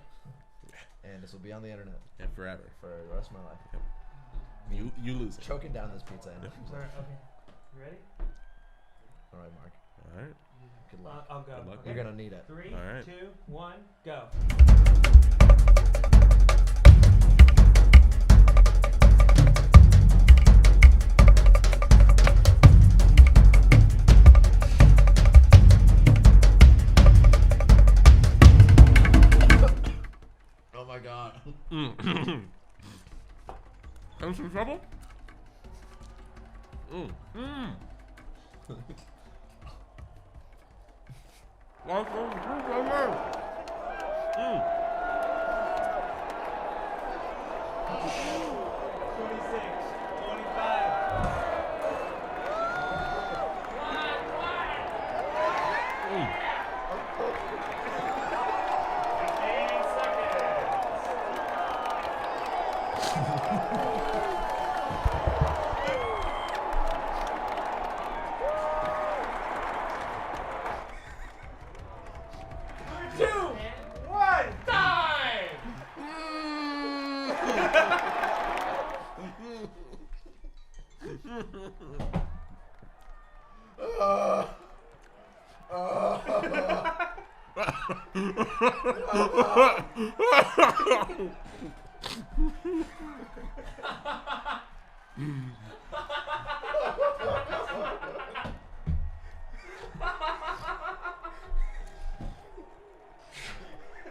and this will be on the internet And forever. for the rest of my life. Yep. You lose it. Choking down this pizza. Sorry, okay. You ready? All right, Mark. All right. Good luck. I'll go. Good luck. Okay. You're gonna need it. 3, All right. 2, 1, go. Oh my God. Having some trouble?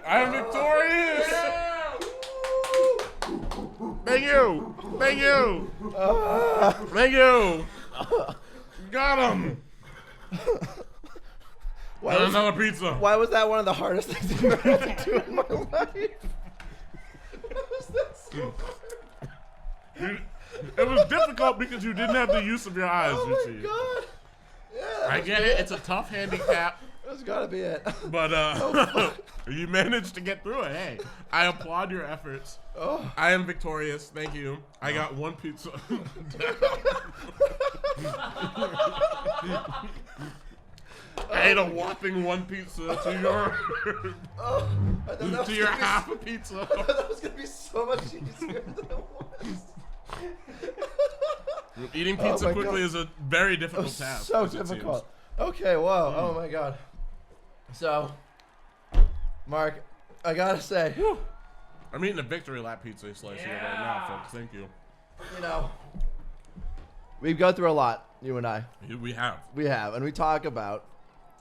I'm victorious! Thank you! Thank you! Thank you! Got him! Another pizza. Why was that one of the hardest things I've ever had to do in my life? How was that so hard? It was difficult because you didn't have the use of your eyes, Oh you my see. god. Yeah, I get it. It's a tough handicap. That's gotta be it. But you managed to get through it. Hey, I applaud your efforts. Oh. I am victorious. Thank you. I got one pizza. I ate a whopping one pizza to your to your half a pizza. I thought that was gonna be so much easier than it was. Eating pizza my quickly God. is a very difficult It was task. so as it difficult. seems. Okay, whoa. Oh my god. So, Mark, I gotta say, I'm eating a victory lap pizza slice here right now, folks. Thank you. you know, we go through a lot, you and I. We have. We have, and we talk about.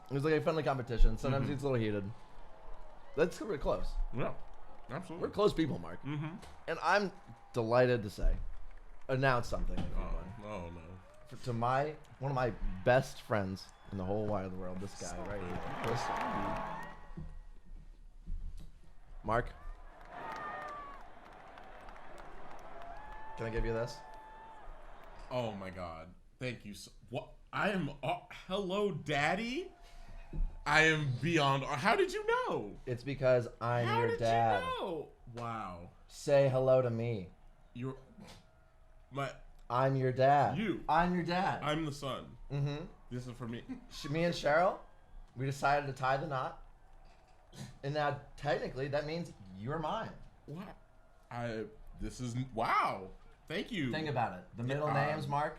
It was like a friendly competition. Sometimes it's a little heated. That's we're close. Yeah, absolutely. We're close people, Mark. Mm-hmm. And I'm delighted to say, announce something. Oh no. To one of my best friends in the whole wide world, this guy right here. This Mark, can I give you this? Oh my God! Thank you. What? I am. Hello, Daddy. I am beyond. How did you know? It's because I'm How your did dad. you know? Wow. Say hello to me. You're my. I'm your dad. You. I'm your dad. I'm the son. Mm-hmm. This is for me. Me and Cheryl, we decided to tie the knot, and now technically that means you're mine. What? This is wow. Thank you. Think about it. The middle names, Mark.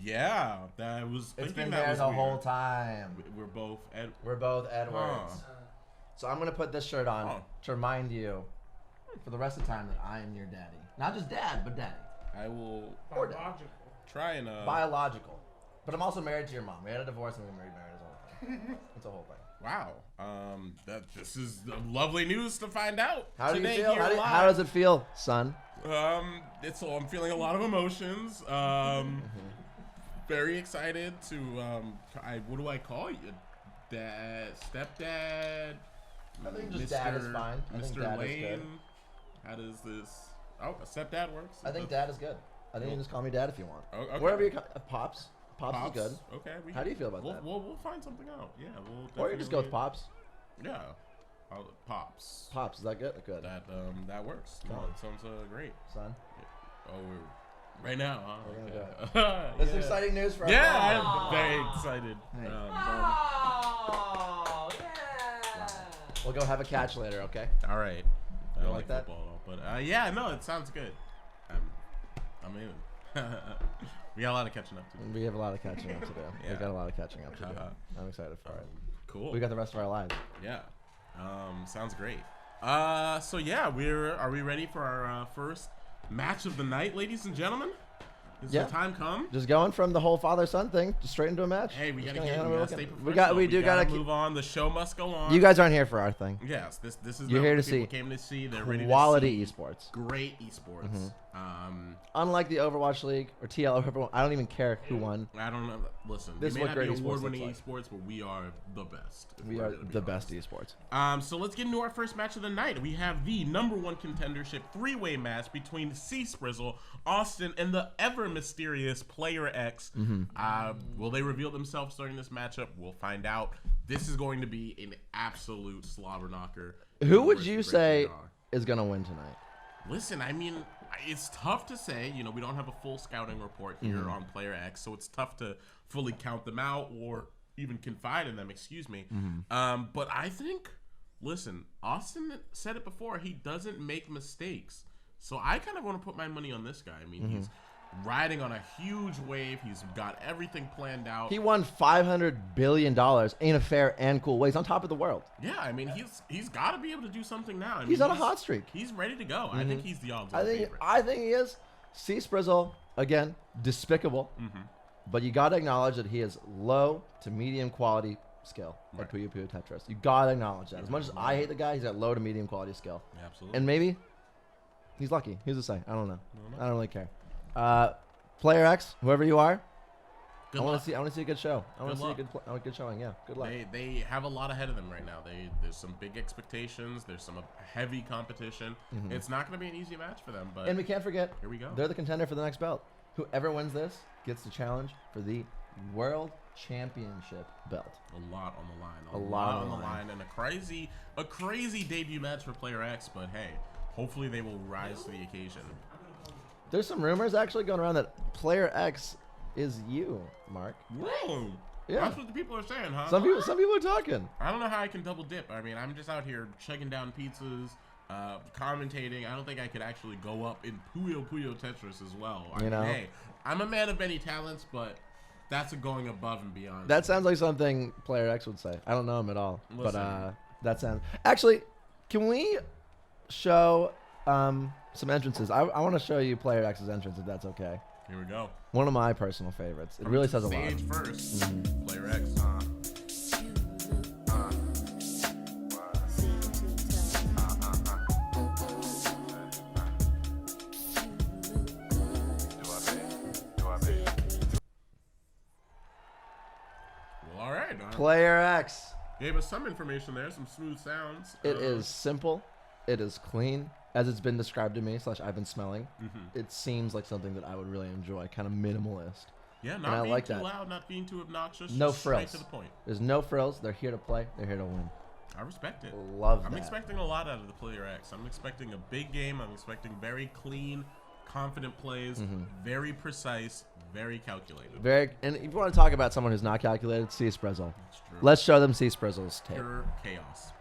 Yeah, that was. It's been that there was the weird. whole time. We're both We're both Edwards. Huh. So I'm gonna put this shirt on to remind you, for the rest of the time, that I am your daddy. Not just dad, but daddy. I will Biological. try and Biological. But I'm also married to your mom. We had a divorce and we married as a whole thing. It's a whole thing. Wow. This is lovely news to find out. How do you today feel? here live. How does it feel, son? I'm feeling a lot of emotions. Very excited to what do I call you? Dad, stepdad. I think just dad is fine. I think Mr. dad is Lane. good. How does this? Oh, stepdad works. I think dad is good. I think you can just call me dad if you want. Oh, okay. Wherever you Pops. Pops is good. Okay. How do you feel about that? We'll find something out. Yeah. Or you just go with Pops. Yeah. Pops. Pops, is that good? Good. That works. No, Solid. it sounds great. Son. Oh, we're right now, huh? We're gonna Okay. do it. This is exciting news for us. Yeah, I'm very excited. Hey. Oh, yeah. We'll go have a catch later, okay? All right. I You don't like that? football, but yeah, no, it sounds good. I'm in. We got a lot of catching up to do. We have a lot of catching up to do. Yeah. We got a lot of catching up to do. I'm excited for it. Cool. We got the rest of our lives. Yeah. Sounds great. So yeah, are we ready for our first match of the night, ladies and gentlemen? Is the time come? Just going from the whole father-son thing just straight into a match. Hey, we Just gotta kinda get. how We we're gotta stay looking. professional. We do gotta move on. The show must go on. You guys aren't here for our thing. Yes, this is You're not here what to people see came to see. They're ready quality to see esports. Great esports. Unlike the Overwatch League or TL, or whoever, I don't even care who won. I don't know. Listen, This is we may what not be great esports award-winning looks esports, but we are the best. if We we're are gonna be the honest. best esports. So let's get into our first match of the night. We have the #1 contendership three-way match between C Sprizzle, Austin, and the ever mysterious Player X. Will they reveal themselves during this matchup? We'll find out. This is going to be an absolute slobber knocker. Who would you say is gonna win tonight? Listen, I mean, it's tough to say. You know, we don't have a full scouting report here on Player X, so it's tough to fully count them out or even confide in them. Excuse me. But I think, listen, Austin said it before. He doesn't make mistakes, so I kind of want to put my money on this guy. I mean, riding on a huge wave. He's got everything planned out. He won $500 billion in a fair and cool way. He's on top of the world. Yeah, I mean, he's got to be able to do something now. I mean, He's on a hot streak. He's ready to go. I think he's the odds favorite. I think he is. C Sprizzle, again, despicable. But you got to acknowledge that he has low to medium quality skill at Puyo Puyo Tetris. You got to acknowledge that. As much as I hate the guy, he's got low to medium quality skill. Yeah, absolutely. And maybe he's lucky. Who's to say? I don't know. I don't really care. Player X, whoever you are, I want to see a good show. I want to see a good showing. Yeah, good luck. They have a lot ahead of them right now. There's some big expectations. There's some heavy competition. It's not going to be an easy match for them. But and we can't forget, here we go. They're the contender for the next belt. Whoever wins this gets the challenge for the World Championship belt. A lot on the line. A lot on the line. And a crazy debut match for Player X. But hey, hopefully they will rise to the occasion. There's some rumors actually going around that Player X is you, Mark. Whoa. Yeah. That's what the people are saying, huh? Some people are talking. I don't know how I can double dip. I mean, I'm just out here chugging down pizzas, commentating. I don't think I could actually go up in Puyo Puyo Tetris as well. I mean, hey, I'm a man of many talents, but that's going above and beyond. That sounds like something Player X would say. I don't know him at all. Listen. But that sounds... Actually, can we show some entrances? I want to show you Player X's entrance, if that's okay. Here we go. One of my personal favorites. It really says a lot. Stage first. Player X. Well, all right. Player X. Gave us some information there, some smooth sounds. It is simple. It is clean. As it's been described to me, / I've been smelling, it seems like something that I would really enjoy, kind of minimalist. Yeah, not being too loud, not being too obnoxious. No just frills. Straight to the point. There's no frills. They're here to play. They're here to win. I respect it. Love that. I'm expecting a lot out of the Player X. I'm expecting a big game. I'm expecting very clean, confident plays, very precise, very calculated. And if you want to talk about someone who's not calculated, C Sprizzle. That's true. Let's show them C Sprizzle's tape. Pure chaos.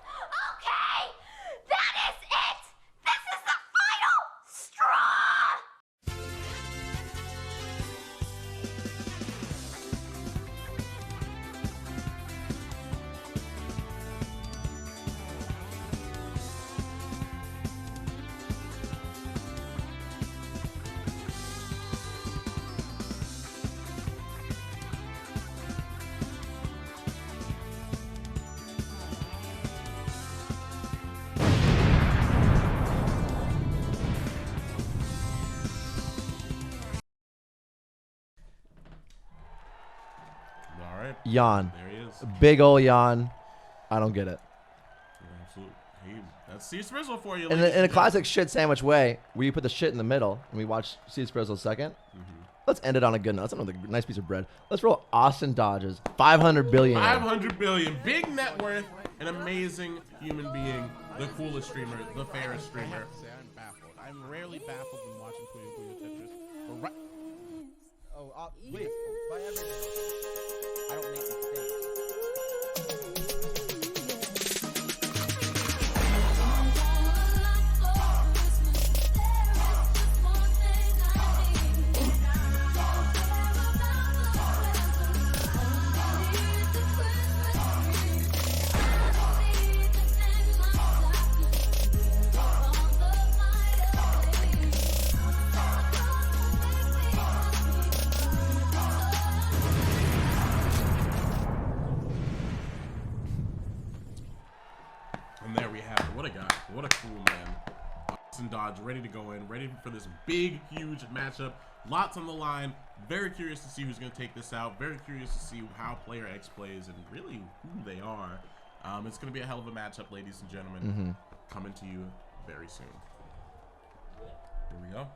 Yawn. There he is. Big ol' yawn. I don't get it. Absolutely. That's C Sprizzle for you. In a classic shit sandwich way, where you put the shit in the middle and we watch C Sprizzle second. Let's end it on a good note. Let's end with a nice piece of bread. Let's roll Austin Dodges. $500 billion. 500 billion. Big net worth. An amazing human being. The coolest streamer. The fairest streamer. I'm baffled. I'm rarely baffled when watching Puyo Puyo Tetris. But please, by every day, I don't make mistakes. And there we have it. What a guy. What a cool man. Austin Dodge ready to go in. Ready for this big, huge matchup. Lots on the line. Very curious to see who's going to take this out. Very curious to see how Player X plays and really who they are. It's going to be a hell of a matchup, ladies and gentlemen. Coming to you very soon. Here we go.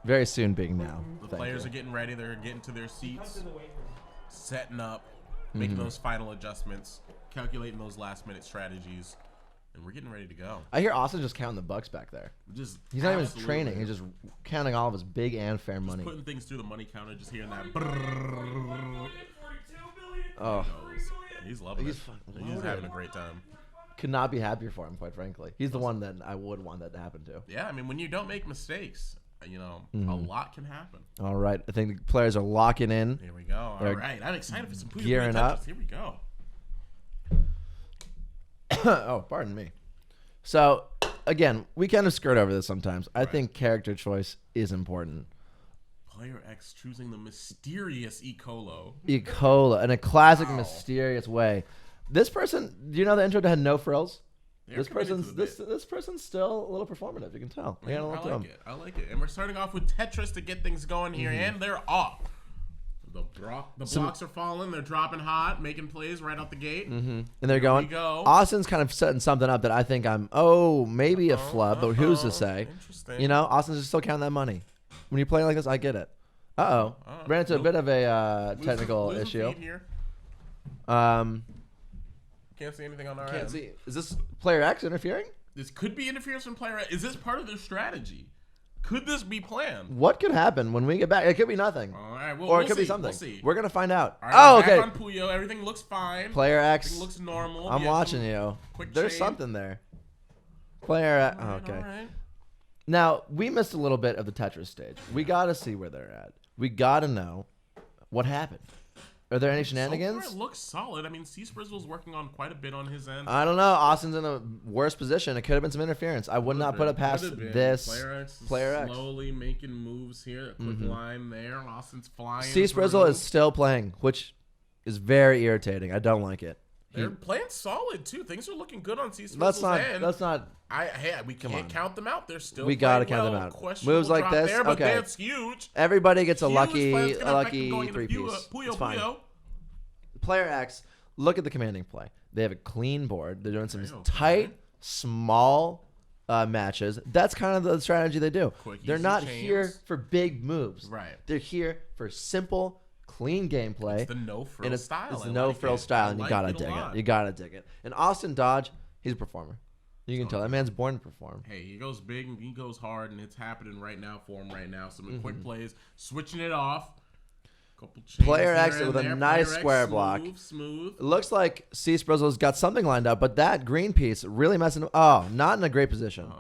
Very soon, big now. The players are getting ready. They're getting to their seats. Setting up. Making those final adjustments. Calculating those last-minute strategies. And we're getting ready to go. I hear Austin just counting the bucks back there. Just he's not even training. He's just counting all of his big and fair money. Putting things through the money counter, just hearing that. Oh, he's loving it. He's having a great time. Could not be happier for him, quite frankly. He's the one that I would want that to happen to. Yeah, I mean, when you don't make mistakes, you know, Mm-hmm. a lot can happen. All right. I think the players are locking in. Here we go. All They're right. I'm excited for some Puyo Puyo gearing Tetris. up. Here we go. Oh, pardon me. So, again, we kind of skirt over this sometimes. I think character choice is important. Player X choosing the mysterious Ecolo. Cola in a classic, mysterious way. This person, do you know the intro had no frills? They're This committed person's to the bit. this person's still a little performative. You can tell. Yeah, I like it. And we're starting off with Tetris to get things going here, and they're off. The blocks are falling. They're dropping hot, making plays right out the gate. And they're Here going. we go. Austin's kind of setting something up that I think maybe a flub, but who's to say? Interesting. You know, Austin's just still counting that money. When you play like this, I get it. Ran into a bit of a technical losing issue. feed here. Can't see anything on our Can't end. see. Is this player X interfering? This could be interference from player X. Is this part of their strategy? Could this be planned? What could happen when we get back? It could be nothing. All right, well, or it we'll could be see. something. We'll see. We're gonna find out. All right, Okay. back on Puyo. Everything looks fine. Player X. Everything looks normal. I'm Yeah, watching some you. quick There's shade. something there. Player X. All right, Okay. all right. Now we missed a little bit of the Tetris stage. We gotta see where they're at. We gotta know what happened. Are there any shenanigans? So far, it looks solid. I mean, C-Sprizzle's working on quite a bit on his end. I don't know. Austin's in a worse position. It could have been some interference. I would not put it past Could've been. this Player X is slowly making moves here. A quick line there. Austin's flying. C-Sprizzle through. is still playing, which is very irritating. I don't like it. They're playing solid too. Things are looking good on C-Sprizzle's end. Let's not. We can't count them out. They're still. We gotta playing count well. them out. Questionable Moves like drop this. there, but Okay. that's huge. Everybody gets a Huge lucky, play. It's gonna affect them going into three-piece. Puyo It's fine. Puyo. Player X, look at the commanding play. They have a clean board. They're doing some tight, small matches. That's kind of the strategy they do. Quick, They're easy not chains. here for big moves. Right. They're here for simple, clean gameplay. It's the no-frill And it's style. It's I the no-frill like it. style, I and you like gotta it a dig lot. it. You gotta dig it. And Austin Dodge, he's a performer. You can tell that man's born to perform. Hey, he goes big and he goes hard, and it's happening right now for him right now. Some Mm-hmm. quick plays, switching it off. Couple chains Player here X and with a there. nice Player X square smooth, block. Smooth. It looks like C-Sprizzle's got something lined up, but that green piece really messing him. Oh, not in a great position.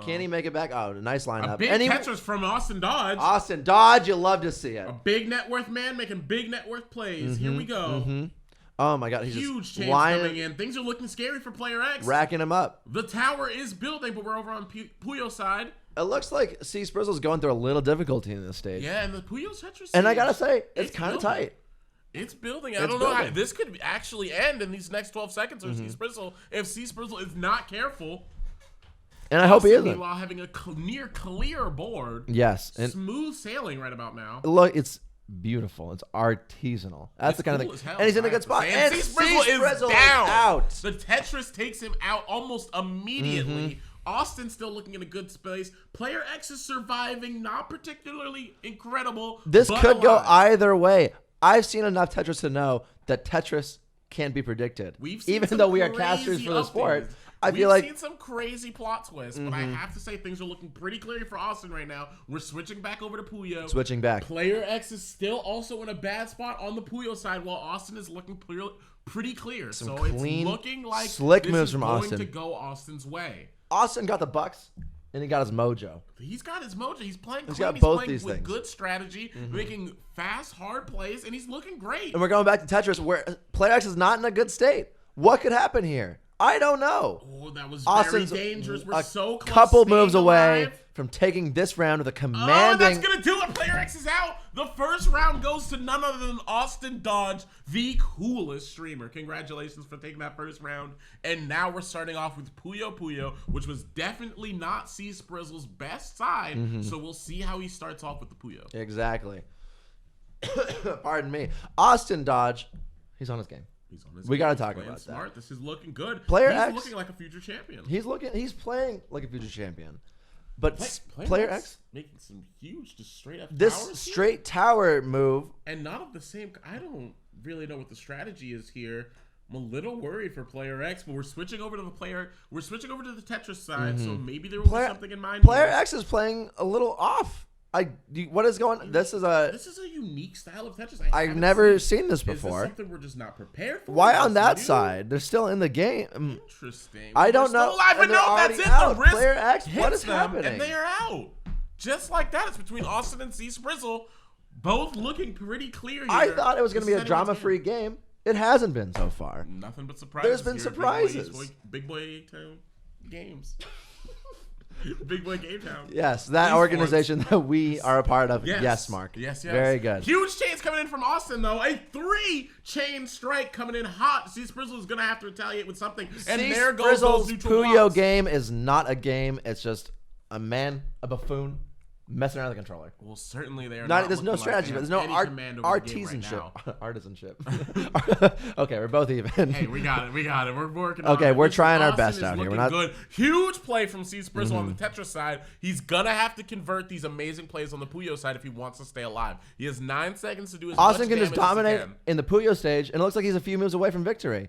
Can he make it back? Oh, nice lineup. A big Tetris from Austin Dodge. Austin Dodge, you love to see it. A big net worth man making big net worth plays. Here we go. Oh my God, he's Huge just chains lining, coming in. Things are looking scary for Player X. racking him up. The tower is building, but we're over on Puyo's side. It looks like C-Sprizzle's going through a little difficulty in this stage. Yeah, and the Puyo's Tetris. And I stage, gotta say, it's kind of building. tight. It's building. I It's don't know how building. this could actually end in these next 12 seconds or C-Sprizzle. If C-Sprizzle is not careful. And I hope he isn't. Meanwhile, having a near clear board. Yes, and Smooth sailing right about now. look, it's beautiful. It's artisanal. That's It's the kind cool of as thing. hell, And he's in I a good have to spot. say. And C-Sprizzle is C-Sprizzle down. out. The Tetris takes him out almost immediately. Austin still looking in a good space. Player X is surviving, not particularly incredible. This but could go alive. either way. I've seen enough Tetris to know that Tetris can't be predicted. We've seen Even some though we are crazy casters for the sport, updates. I We've feel like seen some crazy plot twists, but I have to say things are looking pretty clear for Austin right now. We're switching back over to Puyo. switching back. Player X is still also in a bad spot on the Puyo side, while Austin is looking pretty clear. Some So clean, it's looking like slick this moves is from going Austin. to go Austin's way. Austin got the bucks, and he got his mojo. He's got his mojo. He's playing He's clean. got He's both playing these with things. good strategy, making fast, hard plays, and he's looking great. And we're going back to Tetris, where Player X is not in a good state. What could happen here? I don't know. Oh, that was Austin's very dangerous. We're a so close. couple staying moves away alive. from taking this round with a Oh, commanding. that's gonna do it. Player X is out. The first round goes to none other than Austin Dodge, the coolest streamer. Congratulations for taking that first round. And now we're starting off with Puyo Puyo, which was definitely not C-Sprizzle's best side. So we'll see how he starts off with the Puyo. Exactly. Pardon me. Austin Dodge, he's on his game. He's on his We game. gotta He's talk playing about smart. that. This is looking good. Player He's X looking like a future champion. He's playing like a future champion. But Player X making some huge, just straight up this towers here. straight tower move. And not of the same. I don't really know what the strategy is here. I'm a little worried for Player X, but we're switching over to the Tetris side, so maybe there will be something in mind. Player here. X is playing a little off. What is going? This is a unique style of Tetris. I've never seen this Is this before. something we're just not prepared for? Why Is on this that new? side? They're still in the game. Interesting. I They're don't still know. alive, And and they're no, that's already it. out. The wrist Player X, what hits is them, happening? And they are out. just like that. It's between Austin and C Sprizzle, both looking pretty clear here. I thought it was going to be a drama-free game. It hasn't been so far. Nothing but surprises. There's been surprises. Big Boy Town Games. Big Boy Game Town. Yes, that organization that we are a part of. Yes, Mark. Yes. Very good. Huge chains coming in from Austin, though. A 3-chain strike coming in hot. C Sprizzle is going to have to retaliate with something. And there goes those neutral Puyo blocks. game is not a game. It's just a buffoon, messing around the controller. Well, certainly they are There's no strategy, but there's no artisanship. Okay, we're both even. Hey, we got it. We're working. Okay, on it. we're trying our Austin best is out here. looking We're not good. Huge play from C Sprizzle on the Tetris side. He's gonna have to convert these amazing plays on the Puyo side if he wants to stay alive. He has 9 seconds to do as Austin much can just damage as he dominate can. in the Puyo stage, and it looks like he's a few moves away from victory.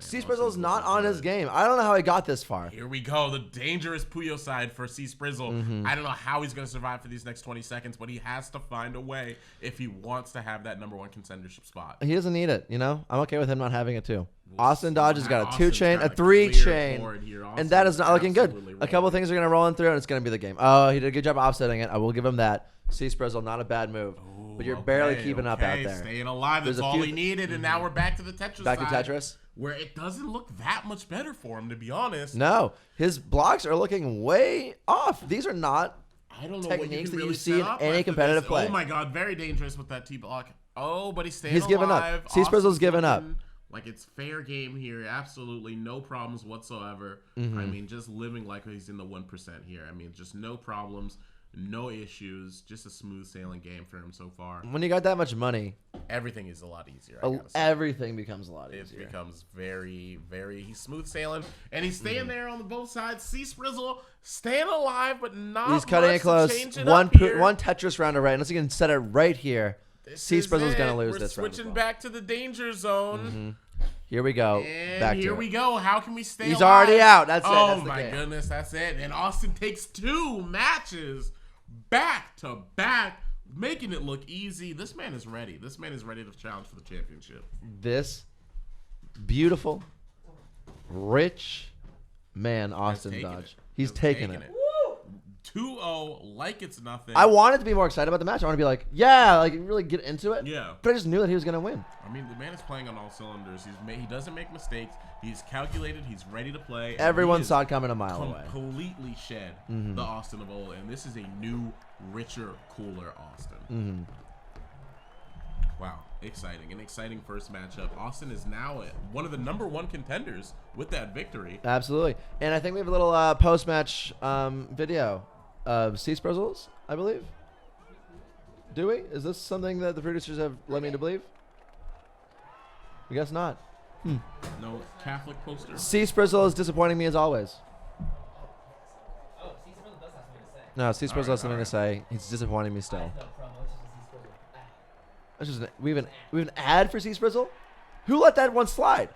C Sprizzle's not on his game. I don't know how he got this far. Here we go. The dangerous Puyo side for C Sprizzle. I don't know how he's going to survive for these next 20 seconds, but he has to find a way if he wants to have that #1 contendership spot. He doesn't need it, I'm okay with him not having it too. Austin Dodge has got a Austin's 2-chain, got a a 3-chain, clear board here. and that is not looking good. Absolutely A couple things are going to roll in through, and it's going to be the game. Oh, he did a good job offsetting it. I will give him that. C Sprizzle, not a bad move, but you're barely keeping up out there. Staying alive. That's all he needed, and now we're back to the Tetris Back to side, Tetris? where it doesn't look that much better for him, to be honest. No, his blocks are looking way off. These are not I don't know techniques what that you you see in after any competitive this. play. Oh my god, very dangerous with that T block. Oh, but he's staying He's given alive. up. C Sprizzle's given up. Like it's fair game here. Absolutely no problems whatsoever. I mean, just living like he's in the 1% here. I mean, just no problems, no issues. Just a smooth sailing game for him so far. When you got that much money, everything is a lot easier. I gotta say. Everything becomes a lot easier. It becomes very, very. He's smooth sailing, and he's staying there on the both sides. C Sprizzle staying alive, but not. He's cutting much it close. To change it One up here. one Tetris round away. Unless he can set it right here, C Sprizzle's gonna lose this round. We're switching back to the danger zone. Here we go. And back here to we it. go. How can we stay He's alive? already out. That's it. Oh That's the my game. goodness, that's it. And Austin takes 2 matches back to back, making it look easy. This man is ready. This man is ready to challenge for the championship. This beautiful, rich man, Austin Dodge. He's taking it. 2-0 like it's nothing. I wanted to be more excited about the match. I want to be like, yeah, like really get into it. Yeah. But I just knew that he was gonna win. I mean, the man is playing on all cylinders. He doesn't make mistakes. He's calculated. He's ready to play. Everyone saw it coming a mile away. Completely shed the Austin of old, and this is a new, richer, cooler Austin. Wow, exciting. An exciting first matchup. Austin is now one of the #1 contenders with that victory. Absolutely. And I think we have a little post-match video of C Sprizzles, I believe. Do we? Is this something that the producers have led me to believe? I guess not. No Catholic poster. C Sprizzle is disappointing me as always. Oh, C Sprizzle does have something to say. No, C Sprizzle has something to say. He's disappointing me still. That's just we have an ad for C Sprizzle. Who let that one slide?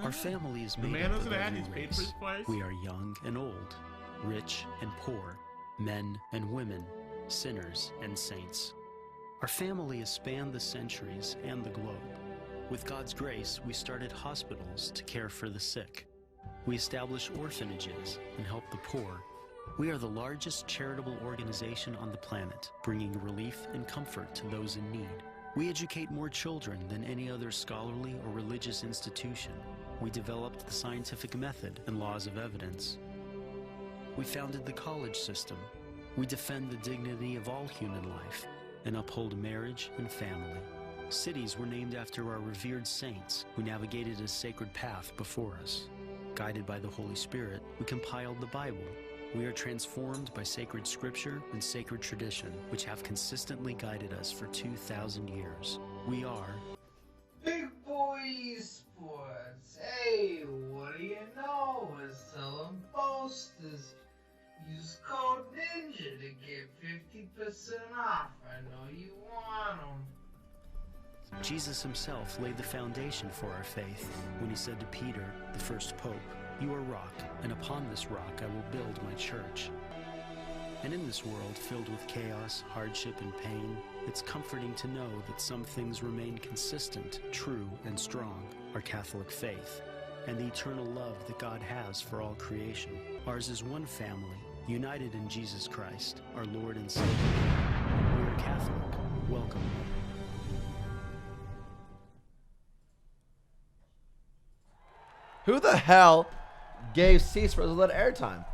Our family is The made man up doesn't of add every his paid race. for his plays. We are young and old, rich and poor, men and women, sinners and saints. Our family has spanned the centuries and the globe. With God's grace, we started hospitals to care for the sick. We established orphanages and helped the poor. We are the largest charitable organization on the planet, bringing relief and comfort to those in need. We educate more children than any other scholarly or religious institution. We developed the scientific method and laws of evidence. We founded the college system. We defend the dignity of all human life and uphold marriage and family. Cities were named after our revered saints who navigated a sacred path before us. Guided by the Holy Spirit, we compiled the Bible. We are transformed by sacred scripture and sacred tradition, which have consistently guided us for 2,000 years. We are Big Boy eSports. Hey, what do you know? We're selling posters. Use code NINJA to get 50% off. I know you want them. Jesus himself laid the foundation for our faith when he said to Peter, the first pope, "You are rock, and upon this rock I will build my church." And in this world filled with chaos, hardship, and pain, it's comforting to know that some things remain consistent, true, and strong. Our Catholic faith, and the eternal love that God has for all creation. Ours is one family, united in Jesus Christ, our Lord and Savior. We are Catholic. Welcome. Who the hell gave C-Sprizzle that airtime?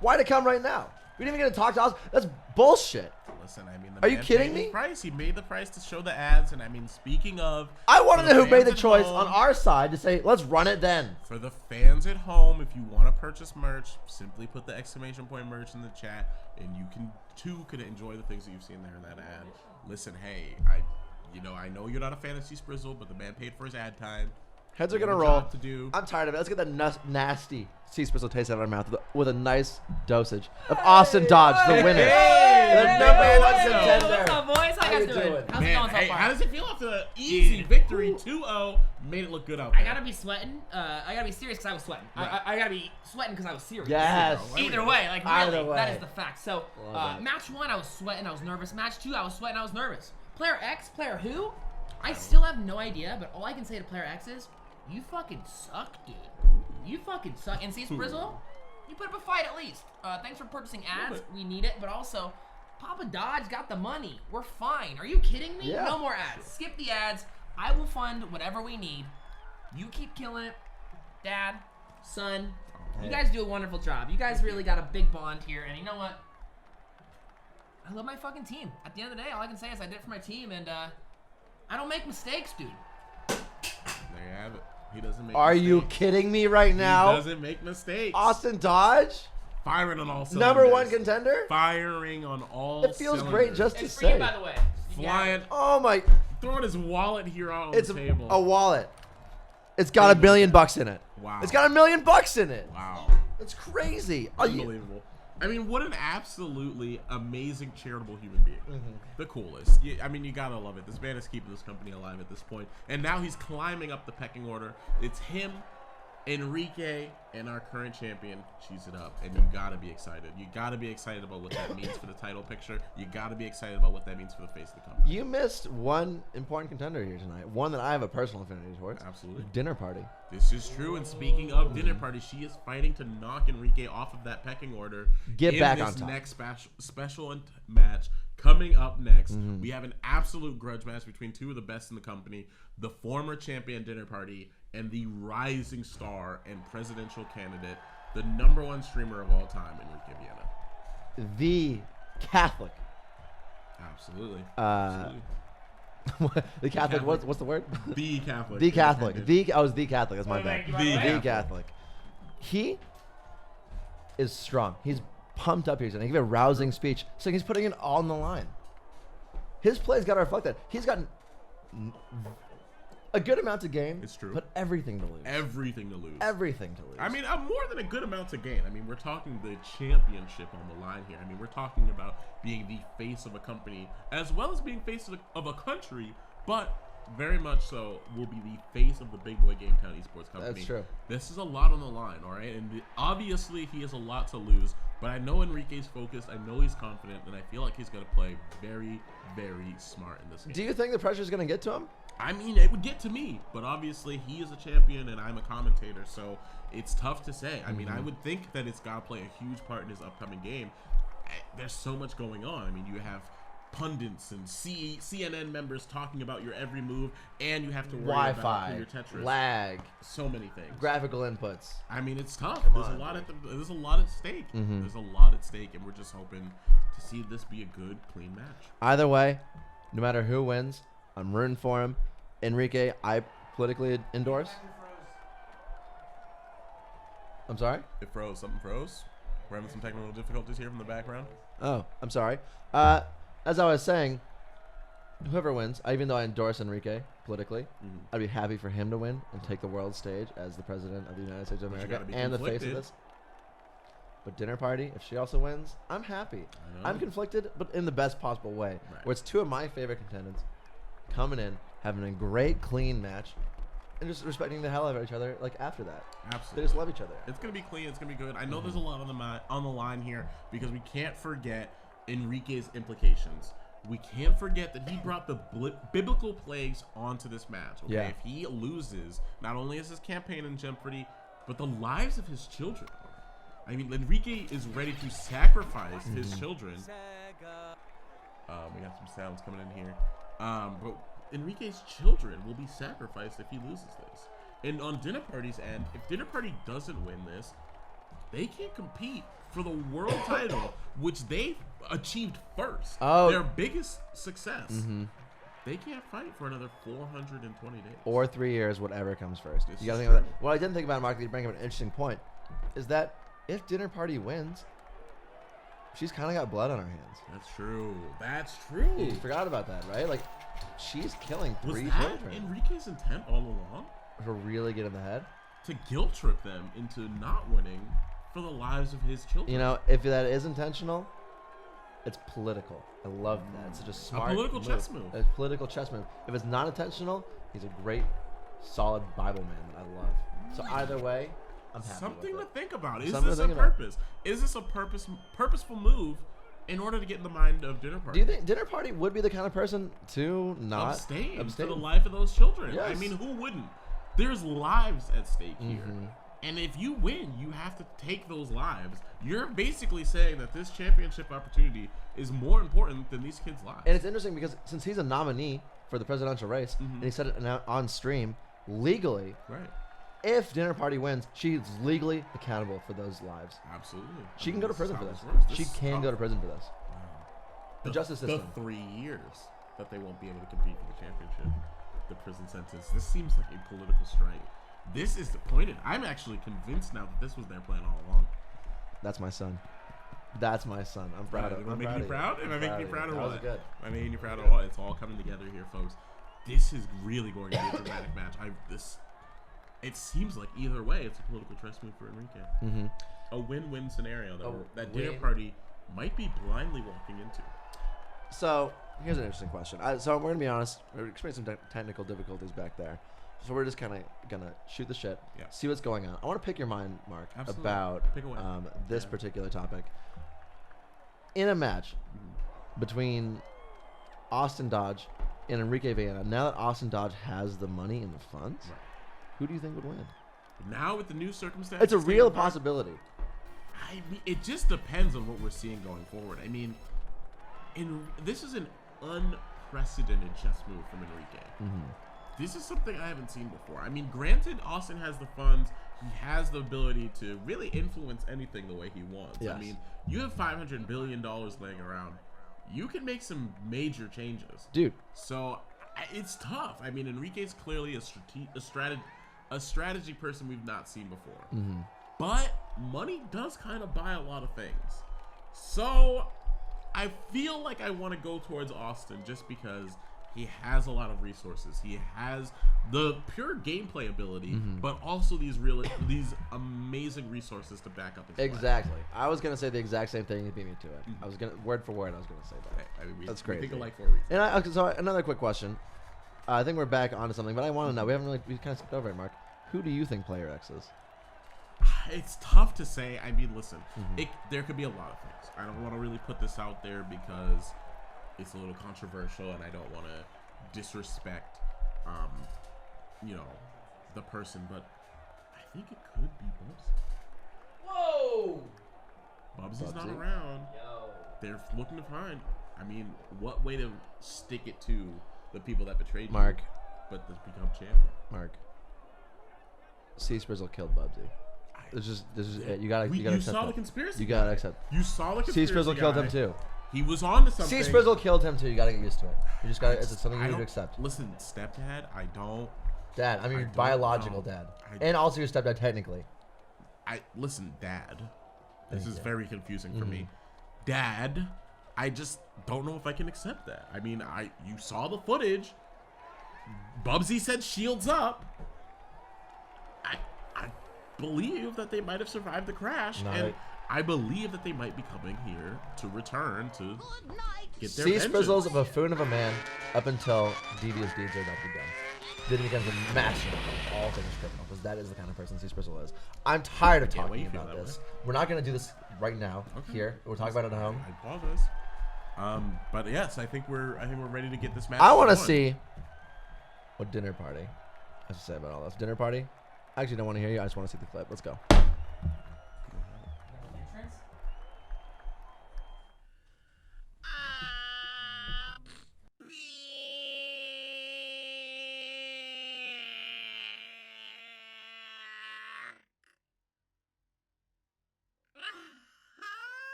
Why'd it come right now? We didn't even get to talk to us. That's bullshit. Listen, I mean, Are you kidding me? Price. He made the price to show the ads, and I mean, speaking of, I want to know who made the at choice home, on our side to say, let's run it then. For the fans at home, if you want to purchase merch, simply put the exclamation point merch in the chat, and you can enjoy the things that you've seen there in that ad. Listen, hey, I know you're not a fan of C-Sprizzle, but the man paid for his ad time. Heads are He had gonna a roll. job to do. I'm tired of it. Let's get that nasty C-Sprizzle taste out of our mouth with a nice dosage of Austin Dodge, the winner, the number one contender. What's up, boys? How you guys doing? How's it going so Hey, far? how does it feel after the easy victory 2-0? Made it look good out there. I gotta be sweating. I gotta be serious because I was sweating. Right. I gotta be sweating because I was serious. Yes. Either way, like Either really, way. that is the fact. So, Love it. match 1, I was sweating, I was nervous. Match 2, I was sweating, I was nervous. Player X, player who? I still have no idea, but all I can say to player X is, you fucking suck, dude. You fucking suck. And C-Sprizzle, you put up a fight at least. Thanks for purchasing ads. We need it, but also, Papa Dodge got the money. We're fine. Are you kidding me? Yeah. No more ads. Skip the ads. I will fund whatever we need. You keep killing it. Dad, son, you guys do a wonderful job. You guys really got a big bond here, and you know what? I love my fucking team. At the end of the day, all I can say is I did it for my team, and I don't make mistakes, dude. There you have it. He doesn't make Are mistakes. you kidding me right now? He doesn't make mistakes. Austin Dodge, Firing on all cylinders. number one contender. Firing on all It feels cylinders. great just to It's for you, say. by the way. Flying. Oh my! Throwing his wallet here on It's the table. a wallet. It's got $1 million in it. Wow. It's got $1 million in it. Wow. That's crazy. Oh, you- Unbelievable. I mean, what an absolutely amazing charitable human being. The coolest. I mean, you gotta love it. This man is keeping this company alive at this point. And now he's climbing up the pecking order. It's him, Enrique, and our current champion, Cheese It Up. And you gotta be excited. You gotta be excited about what that means for the title picture. You gotta be excited about what that means for the face of the company. You missed one important contender here tonight. One that I have a personal affinity towards. Absolutely. Dinner Party. This is true. And speaking of Dinner Party, she is fighting to knock Enrique off of that pecking order. Get in back this on top. Next special match coming up next. We have an absolute grudge match between two of the best in the company, the former champion Dinner Party and the rising star and presidential candidate, the number one streamer of all time, Enrique Viena. The Catholic. Absolutely. The Catholic. Catholic. What's the word? The Catholic. The Catholic. I was the Catholic. That's my Oh, bad. thank you, by the way. The Catholic. He is strong. He's pumped up here tonight. He gave a rousing speech, so he's putting it all on the line. His play's got to reflect that. He's gotten a good amount to gain. It's true. But everything to lose. Everything to lose. Everything to lose. I mean, more than a good amount to gain. I mean, we're talking the championship on the line here. I mean, we're talking about being the face of a company as well as being face of a country, but very much so will be the face of the Big Boy Game Town Esports Company. That's true. This is a lot on the line, all right? And obviously he has a lot to lose, but I know Enrique's focused. I know he's confident, and I feel like he's going to play very, very smart in this game. Do you think the pressure is going to get to him? I mean, it would get to me, but obviously he is a champion and I'm a commentator, so it's tough to say. I mean, I would think that it's got to play a huge part in his upcoming game. There's so much going on. I mean, you have pundits and CNN members talking about your every move, and you have to worry about Wi-Fi, your Tetris. lag, so many things. graphical inputs. I mean, it's tough. Come There's on, a lot there's a lot at stake. Mhm. There's a lot at stake, and we're just hoping to see this be a good, clean match. Either way, no matter who wins, I'm rooting for him. Enrique, I politically endorse. I'm sorry? It froze. Something froze. We're having some technical difficulties here from the background. Oh, I'm sorry. As I was saying, whoever wins, even though I endorse Enrique politically, I'd be happy for him to win and take the world stage as the president of the United States of But you America gotta be and the face of conflicted. this. But Dinner Party, if she also wins, I'm happy. I know. I'm conflicted, but in the best possible way. Right. Where it's two of my favorite contendants coming in, having a great, clean match, and just respecting the hell out of each other. Like after that, Absolutely. they just love each other. It's gonna be clean. It's gonna be good. I know there's a lot on the line here because we can't forget Enrique's implications. We can't forget that he brought the biblical plagues onto this match. Okay, Yeah. if he loses, not only is his campaign in jeopardy, but the lives of his children. I mean, Enrique is ready to sacrifice his children. We got some sounds coming in here. But Enrique's children will be sacrificed if he loses this. And on Dinner Party's end, if Dinner Party doesn't win this, they can't compete for the world title, which they achieved first. Oh. Their biggest success. They can't fight for another 420 days. Or 3 years, whatever comes first. This You gotta is think about true. that. What I didn't think about, Mark, that you bring up an interesting point, is that if Dinner Party wins, she's kind of got blood on her hands. That's true. That's true. You forgot about that, right? Like, she's killing Was 3 that children. Enrique's intent all along? To really get in the head? To guilt trip them into not winning for the lives of his children. You know, if that is intentional, it's political. I love that. It's such a smart political chess move. It's a political chess move. If it's not intentional, he's a great, solid Bible man that I love. So either way, I'm happy Something with to it. think about. Is Something this to a think about. purpose? Is this a purposeful move in order to get in the mind of Dinner Party? Do you think Dinner Party would be the kind of person to not abstain for the life of those children? I Yes. mean, who wouldn't? There's lives at stake here. And if you win, you have to take those lives. You're basically saying that this championship opportunity is more important than these kids' lives. And it's interesting because since he's a nominee for the presidential race, and he said it on stream, legally, right? If Dinner Party wins, she's legally accountable for those lives. Absolutely. She can go to prison for this. She This is can tough. go to prison for this. The justice system. The 3 years that they won't be able to compete for the championship, the prison sentence. This seems like a political strike. This is pointed. I'm actually convinced now that this was their plan all along. That's my son. That's my son. I'm proud of him. Am I making you proud? Am I making you proud or That was what? good. Am I making you proud or what? It's all coming together here, folks. This is really going to be a dramatic match. It seems like either way, it's a political chess move for Enrique. A win-win scenario that Dinner Party might be blindly walking into. So here's an interesting question. So we're gonna be honest. We're experiencing some technical difficulties back there. So we're just kind of gonna shoot the shit, see what's going on. I want to pick your mind, Mark, Absolutely. about Pick away. this particular topic. In a match between Austin Dodge and Enrique Villena, now that Austin Dodge has the money and the funds, who do you think would win? Now with the new circumstances, It's a real possibility. I mean, it just depends on what we're seeing going forward. I mean, this is an unprecedented chess move from Enrique. This is something I haven't seen before. I mean, granted, Austin has the funds. He has the ability to really influence anything the way he wants. I Yes. mean, you have $500 billion laying around. You can make some major changes. Dude. So it's tough. I mean, Enrique's clearly a strategy person we've not seen before. But money does kind of buy a lot of things. So I feel like I want to go towards Austin just because he has a lot of resources. He has the pure gameplay ability, but also these amazing resources to back up his play. Exactly. I was gonna say the exact same thing. You beat me to it. I was gonna word for word. I was gonna say that. I mean, That's we crazy. think alike for a reason. And so another quick question. I think we're back onto something, but I want to know. We kind of skipped over it, Mark. Who do you think Player X is? It's tough to say. I mean, listen, there could be a lot of things. I don't want to really put this out there because it's a little controversial, and I don't want to disrespect, the person. But I think it could be Bubsy. Whoa! Bubsy's not Bubsy? around. Yo. They're looking to find. I mean, what way to stick it to the people that betrayed Mark. you, but to become champion? Mark. Seasprizzle killed Bubsy. This is it. You gotta accept saw that. the conspiracy. You gotta guy. accept. You saw the conspiracy. Seasprizzle killed guy. him too. He was on to something. Seasprizzle killed him too. You gotta get used to it. You just gotta. It's something you I need to don't- accept. Listen, stepdad, I don't. Dad, I mean I your don't biological know. dad, I- and also your stepdad technically. Listen, Dad. This Thank is you. very confusing for me. Dad, I just don't know if I can accept that. I mean, you saw the footage. Bubsy said shields up. I believe that they might have survived the crash, and I believe that they might be coming here to return to get their Seasprizzle's a vengeance. buffoon of a man up until devious deeds are about to be done. Then he becomes a master of all things criminal, because that is the kind of person Seasprizzle is. I'm tired of I can't talking wait for about that this. We're not gonna do this right now here. We'll talk about it at home. I apologize. But yes, I think we're ready to get this match. I want to going. see what Dinner Party has to say about all this. Dinner Party? I actually don't want to hear you. I just want to see the clip. Let's go.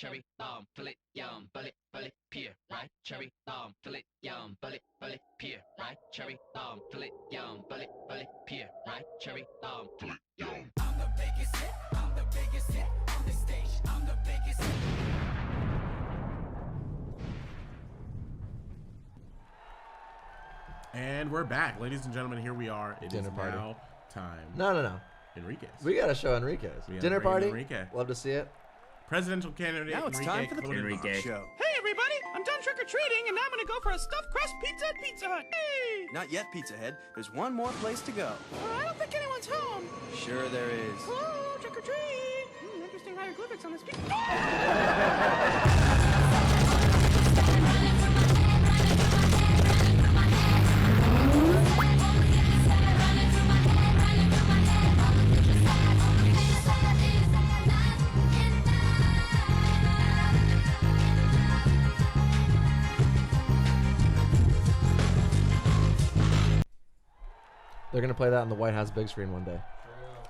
cherry, fillet, yum, bullet, pear, right, cherry, fillet, yum, bullet, pear, right, cherry, fillet, yum, bullet, pear, right, cherry, fillet, yum. I'm the biggest hit, I'm the biggest hit on the stage, I'm the biggest hit. And we're back, ladies and gentlemen. Here we are. It Dinner is party. now time. No. Enriquez. We gotta show Enriquez. We gotta Dinner bring in party. Enrique. Love to see it. Presidential candidate. Now it's time for the Enrique. show. Hey everybody, I'm done trick-or-treating and now I'm gonna go for a stuffed crust pizza at Pizza Hut. Hey! Not yet, Pizza Head. There's one more place to go. I don't think anyone's home. Sure there is. Hello, trick-or-treat. Interesting hieroglyphics on this pizza. They're gonna play that on the White House big screen one day.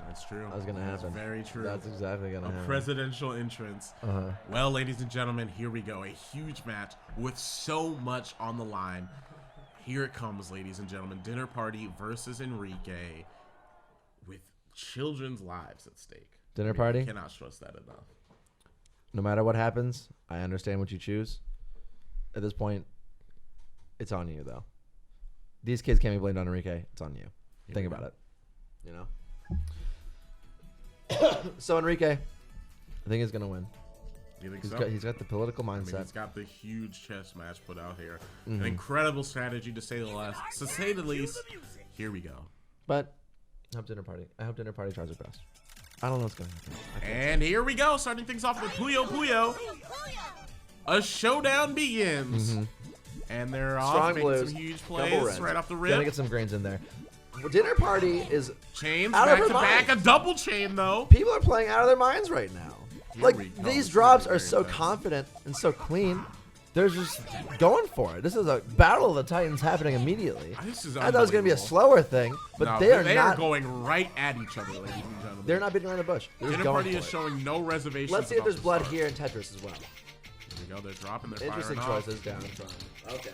That's true. That's gonna That's happen. very true. That's exactly gonna happen. Presidential entrance. Well, ladies and gentlemen, here we go. A huge match with so much on the line. Here it comes, ladies and gentlemen. Dinner Party versus Enrique with children's lives at stake. Dinner Party? Cannot stress that enough. No matter what happens, I understand what you choose. At this point, it's on you, though. These kids can't be blamed on Enrique. It's on you. Think about it. You know? So Enrique, I think he's going to win. You think He's so? got, he's got the political mindset. I mean, he's got the huge chess match put out here. Mhm. An incredible strategy, to say the least. Here we go. But I hope Dinner Party tries their best. I don't know what's going to happen. And here we go, starting things off with Puyo Puyo. A showdown begins. And they're off Strong making blues, some huge double plays reds. right off the Gotta rip. get some grains in there. Dinner Party is Chains out back of to their back, a minds. double chain though. People are playing out of their minds right now. Here Like we go. these This is drops gonna are be so very confident and so clean. They're just going for it. This is a battle of the Titans happening immediately. This is I thought it was going to be a unbelievable. slower thing, but No, they are they not are going right at each other, ladies and gentlemen. They're not beating around the bush. They're just Dinner going Party for is it. showing no reservations. Let's see if about there's the blood start. here in Tetris as well. Here we go. They're dropping. They're Interesting firing off. choices down. Okay.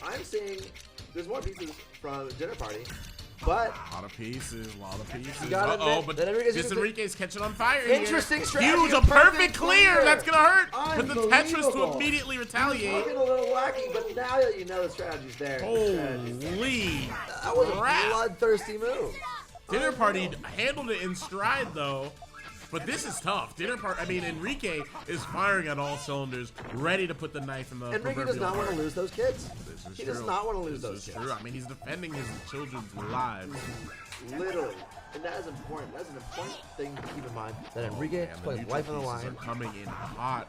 I'm seeing there's more pieces from Dinner Party, but A lot of pieces. You gotta Uh-oh, admit but that Enrique's this using- Enrique's catching on fire Interesting here. strategy. Huge, a perfect clear. That's going to hurt. But the Tetris to Unbelievable. immediately retaliate. Looking a little wacky, but now that you know the strategy's there. Holy That was a crap. bloodthirsty move. Dinner Party handled it in stride, though. But this is tough. Enrique is firing on all cylinders, ready to put the knife in the Enrique does not want to heart. lose those kids. This is He does true. not want to lose This those is kids. true. I mean, he's defending his children's lives. Literally. And that is important. That's an important thing to keep in mind. That Enrique is And the putting neutral life on the pieces line. are coming in hot.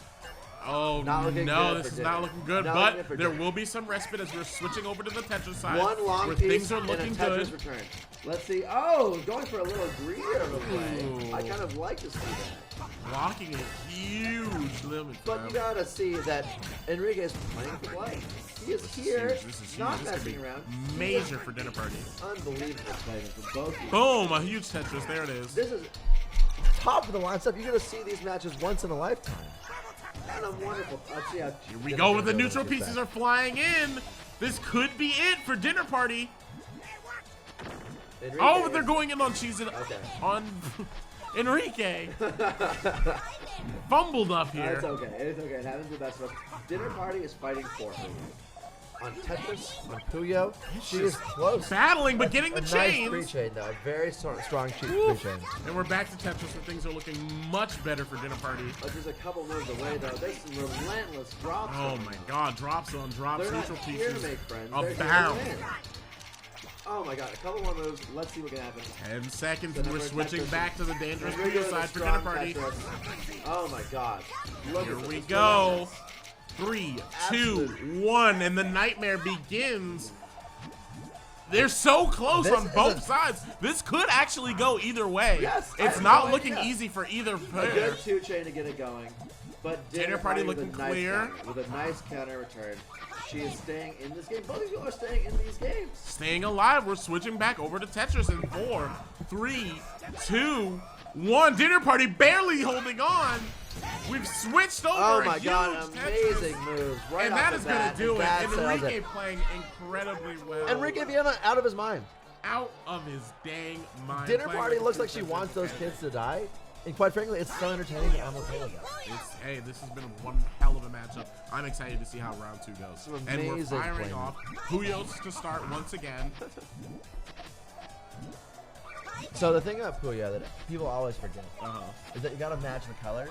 Oh, Not looking no, good this for is not dinner. looking good. Not looking good But for there dinner. will be some respite as we're switching over to the Tetris side. One long where piece things are and looking a Tetris good. return. Let's see. Oh, going for a little greedier of a play. Ooh. I kind of like to see that. Blocking a huge limit. But you gotta see that Enrique is playing for play. He is here, This is not huge. This could messing be around. major for Dinner Party. Unbelievable play for both of you. Boom, a huge Tetris. There it is. This is top of the line stuff. You're gonna see these matches once in a lifetime. And I'm wonderful. Let's see how Here we go with the neutral pieces are flying in. This could be it for Dinner Party. Enrique Oh, but they're is- going in on cheese Okay. on Enrique. Fumbled up here. It's okay. It's okay. It happens to the best of us. Dinner Party is fighting for her. On Tetris, on Puyo, she is close. Battling, but getting the a chains. Nice free chain, though. A very strong free chain. And we're back to Tetris where things are looking much better for Dinner Party. But there's a couple moves away, though. There's some relentless drops. Oh my god, drops on drops, They're not neutral here to pieces. make friends. They're here to Abound. win. Oh my god, a couple more moves. Let's see what can happen. 10 seconds, The and we're number of switching Tetris. back to the dangerous Enrique Puyo with a side for strong Dinner Party. Tetris. Oh my god. Look Here at we this. go. 3, 2, Absolute. 1, and the nightmare begins. They're so close This on is both a- sides. This could actually go either way. Yes, I it's have not no looking idea. easy for either A player. good two chain to get it going. But Dinner Party with a looking nice clear. counter, with a nice counter return. She is staying in this game. Both of you are staying in these games. Staying alive, we're switching back over to Tetris in 4, 3, 2, 1. Dinner Party barely holding on. We've switched over. Oh a my God, huge amazing Tetris. moves. Right And off that the is going bat, to do and it. that And settles Enrique it. playing incredibly well. Enrique Viana out of his mind. Out of his dang mind. Dinner playing Party with looks the like she Tetris wants those mechanics. kids to die. And quite frankly, it's so entertaining that I'm okay with that. Hey, this has been one hell of a matchup. I'm excited to see how round 2 goes. Some And we're amazing firing playing. off. Puyos to start once again. So the thing about Puyo that people always forget is that you gotta match the colors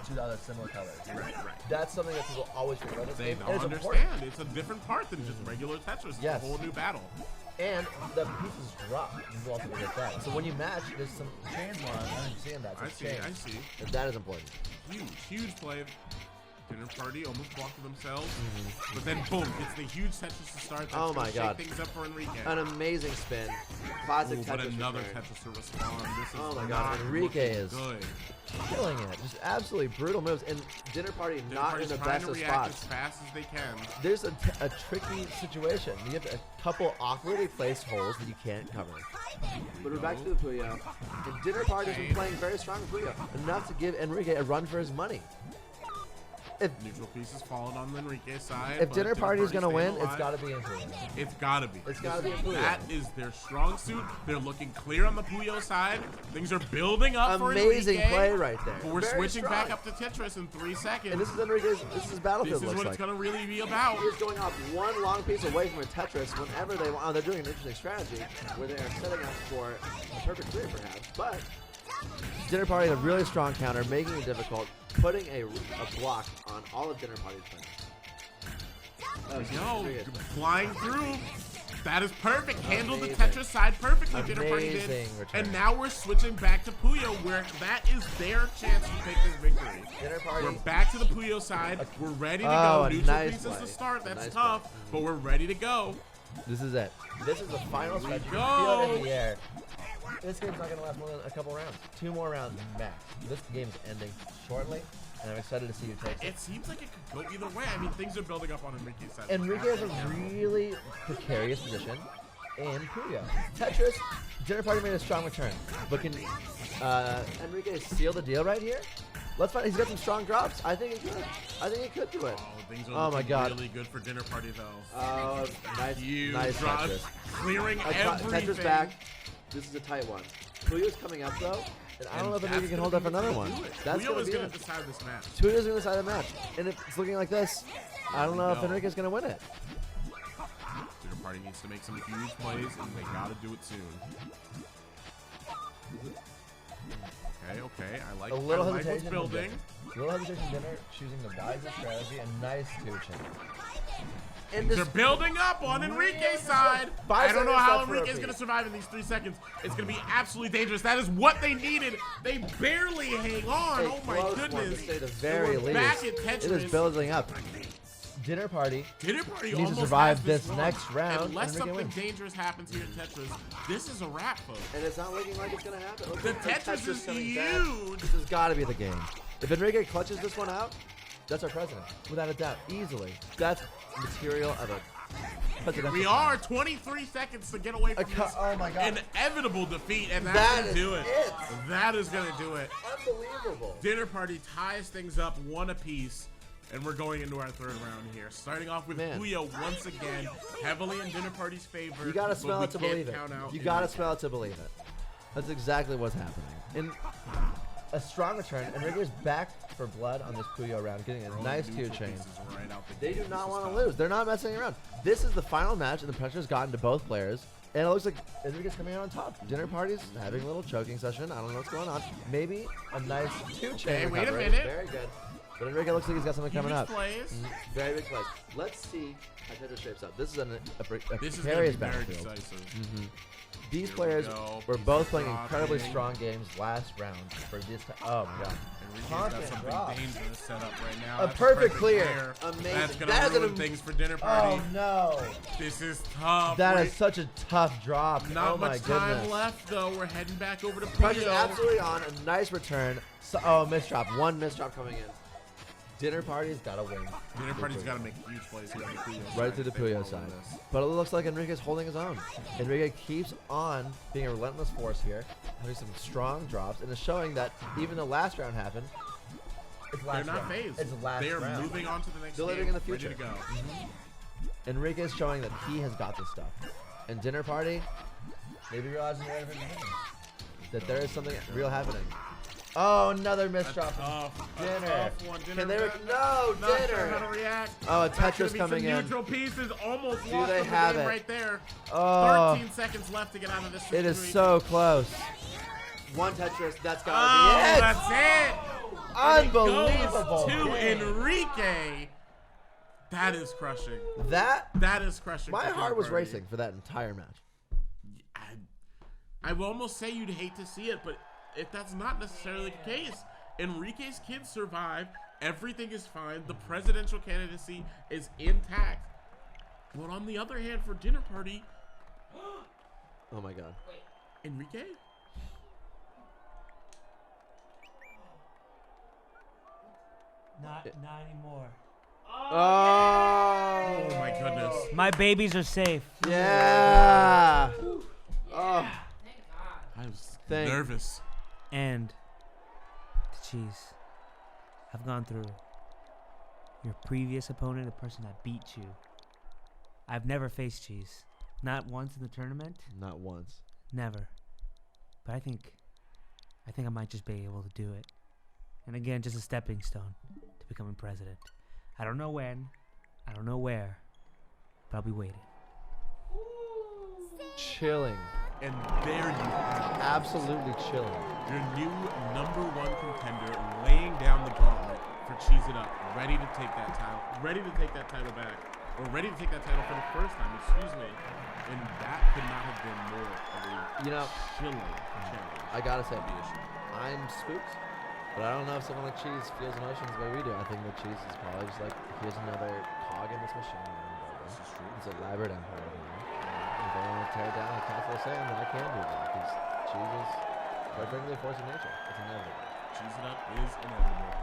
to the other similar colors. Right. That's something that people always forget about this They game. don't and it's understand. important. It's a different part than just regular Tetris. It's Yes. a whole new battle. And the pieces drop. You also forget that. So when you match, there's some chains on. I don't see that. I see. And that is important. Huge play. Dinner Party almost blocked themselves. But then, boom, it's the huge Tetris to start. That's Oh gonna my God. shake things up for Enrique. An amazing spin. Classic Ooh, Tetris but another return. Tetris to respond. This is Oh my not God, Enrique looking is good. killing it. Just absolutely brutal moves. And Dinner Party Dinner not in Party's the trying best to of react spots. as fast as they can. There's a tricky situation. You have a couple awkwardly placed holes that you can't cover. But we're back to the Puyo. And Dinner Party's been playing very strong with Puyo. Enough to give Enrique a run for his money. Neutral pieces falling on Enrique's side. If but Dinner Party's Party's gonna staying win, it's alive. gotta be in Puyo. It's gotta be. It's gotta be in Puyo. That is their strong suit. They're looking clear on the Puyo side. Things are building up Amazing for Enrique. play right there. But we're Very switching back strong. up to Tetris in 3 seconds. And this is Enrique's. This is his battlefield. This is looks what like. it's gonna really be about. He is going off one long piece away from a Tetris whenever they want. Oh, they're doing an interesting strategy where they are setting up for a perfect clear, perhaps. But Dinner Party had a really strong counter, making it difficult, putting a block on all of Dinner Party's plans. Yo, flying through. That is perfect. Handled the Amazing. Tetris side perfectly. Dinner Party did. Amazing return. And now we're switching back to Puyo, where that is their chance to take this victory. Dinner Party. We're back to the Puyo side. We're ready to Oh, go. a Neutral nice pieces play. to start. A That's nice tough, but we're ready to go. This is it. This is the final stretch. You go. can feel it in the air. This game's not going to last more than a couple rounds. 2 more rounds max. This game is ending shortly, and I'm excited to see who takes it. It seems like it could go either way. I mean, things are building up on Enrique's side. Enrique has a really precarious position in Puyo. Tetris, Dinner Party made a strong return, but can Enrique seal the deal right here? Let's find. He's got some strong drops. I think he could. I think he could do it. Oh, things are Oh my looking God. really good for Dinner Party, though. Oh, nice, Huge nice drops, Tetris. clearing Tetris everything. back. This is a tight one. Puyo's coming up though, and I don't know if Enrique can hold up another one. That's Puyo gonna is be going it. to decide this match. Puyo's gonna decide the match, and if it's looking like this, I don't know if Enrique's gonna win it. Dinner Party needs to make some huge plays, and they got to do it soon. Okay. I like A little what's hesitation. from building. Dinner. A little hesitation. from Dinner choosing the wisest strategy and nice 2 chain. They're building up on Enrique's side. 5 I don't know seconds how left for Enrique's repeat. going to survive in these 3 seconds. It's going to be absolutely dangerous. That is what they needed. They barely hang on. A Oh my close one, goodness. to say the And very we're least. back at Tetris. It is building up. Dinner Party Dinner Party needs to almost survive has this one. next round. Unless and Enrique something wins. dangerous happens here in Tetris, this is a wrap, folks. And it's not looking like it's gonna happen. It looks The like Tetris is coming back. huge. This has got to be the game. If Enrique clutches this one out, that's our president, without a doubt, easily. That's material of it. We are 23 seconds to get away from this oh my God. inevitable defeat, and that's That going to is do it. it. That is going to do it. Unbelievable. Dinner Party ties things up 1 apiece, and we're going into our 3rd round here. Starting off with Man. Puyo once again, heavily in Dinner Party's favor. You gotta but smell we it to can't believe it. count out You gotta Enrique. smell it to believe it. That's exactly what's happening. And a strong return. Enrique's back for blood on this Puyo round, getting a nice 2 chain. Right out the They gate. do not This want is to tough. lose. They're not messing around. This is the final match, and the pressure's gotten to both players. And it looks like Enrique's coming out on top. Dinner Party's having a little choking session. I don't know what's going on. Maybe a nice 2 chain Okay, wait a recovery. minute. Very good. But Enrique looks like he's got something coming Huge up. plays. Very big plays. Let's see how Tetris shapes up. This is a This is going to precarious be very battlefield. decisive. These Here we players go. were Pieces both playing dropping. incredibly strong games last round for this time. Oh my God. Enrique's got Constant something drops. dangerous set up right now. A That's perfect clear. Amazing. That's going That is to an ruin things for Dinner Party. Oh no. This is tough. That Wait, is such a tough drop. Not Oh my much time goodness. left, though. We're heading back over to Pressure's Puyo. absolutely on. A nice return. So, oh, misdrop. 1 misdrop coming in. Dinner Party's got to win. Dinner Party's got to make huge plays here on the Puyo side. Right through the if they Puyo wanna side. win this. But it looks like Enrique's holding his own. Enrique keeps on being a relentless force here, having some strong drops, and is showing that even the last round happened, It's last They're not round. phased. It's last They're round. moving on to the next They're living game, in the future. ready to go. Enrique's showing that he has got this stuff. And Dinner Party, maybe realizing that there is something real happening. Oh, another missed drop from Dinner. Can they no, Not Dinner. sure how to react. Oh, a That's gonna Tetris be coming some in. Neutral pieces almost Do lost they them the have game it? right there. Oh. 13 seconds left to get out of this It is situation. so close. One Tetris, that's gotta Oh, be it. that's it. Unbelievable. And it goes to game. Enrique. That is crushing. That is crushing. My for heart Dinner was Party. racing for that entire match. I will almost say you'd hate to see it, but if that's not necessarily the case, Enrique's kids survive. Everything is fine. The presidential candidacy is intact. But on the other hand, for Dinner Party, Oh my god. Enrique? Not anymore. Oh my goodness. My babies are safe. Yeah. Oh. I was Thank- nervous. And the cheese. I've gone through your previous opponent, the person that beat you. I've never faced Cheese. Not once in the tournament. Not once. Never. But I think I might just be able to do it. And again, just a stepping stone to becoming president. I don't know when, I don't know where, but I'll be waiting. Chilling. And there you have it. Absolutely chilling. Your new #1 contender laying down the gauntlet for Cheese It Up, ready to take that title, ready to take that title back, or ready to take that title for the first time, excuse me. And that could not have been more of a chilling challenge. I gotta say, I'm spooked, but I don't know if someone like Cheese feels emotions the way we do. I think that Cheese is probably just like, here's another cog in this machine. This is true. It's an elaborate empire. If they want to tear down the castle of sand, then I can do that, because Cheese is quite frankly a force of nature. It's inevitable. Cheese It Up is inevitable,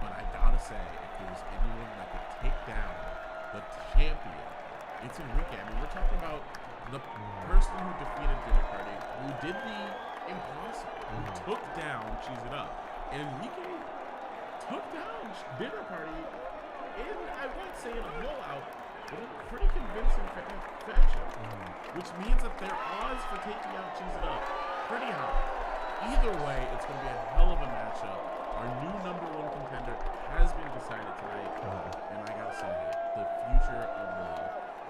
but I gotta say, if there's anyone that could take down the champion, it's Enrique. I mean, we're talking about the person who defeated Dinner Party, who did the impossible, who took down Cheese It Up. And Enrique took down Dinner Party in, I won't say in a blowout, but in a pretty convincing fashion. Which means that their odds for taking out Cheese It Up pretty high. Either way, it's going to be a hell of a matchup. Our new #1 contender has been decided tonight. And I got to say, the future of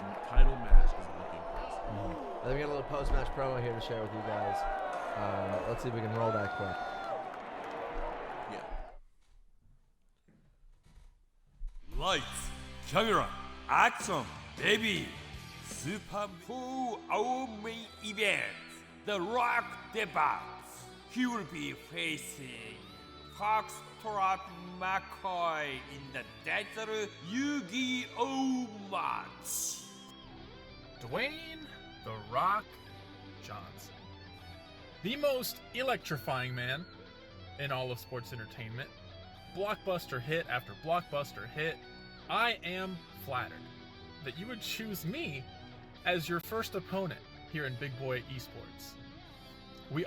the title match is looking crazy. I think we got a little post-match promo here to share with you guys. Let's see if we can roll that quick. Lights, camera, action, baby! Super Cool our main event, The Rock debuts. He will be facing Foxtrot McCoy in the Desert Yu-Gi-Oh match. Dwayne "The Rock" Johnson. The most electrifying man in all of sports entertainment. Blockbuster hit after blockbuster hit. I am flattered that you would choose me as your first opponent here in Big Boy Esports. We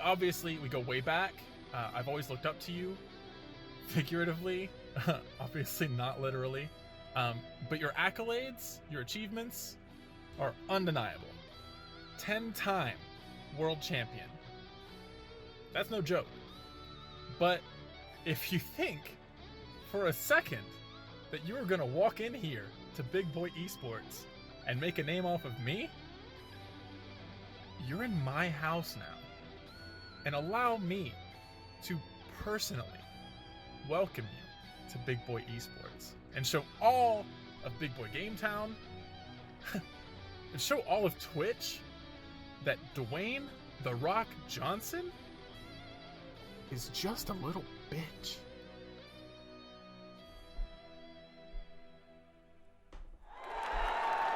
go way back. I've always looked up to you, figuratively, obviously not literally. But your accolades, your achievements are undeniable. 10-time world champion. That's no joke. But if you think for a second that you were gonna walk in here to Big Boy Esports and make a name off of me, you're in my house now. And allow me to personally welcome you to Big Boy Esports and show all of Big Boy Game Town and show all of Twitch that Dwayne "The Rock" Johnson is just a little bitch.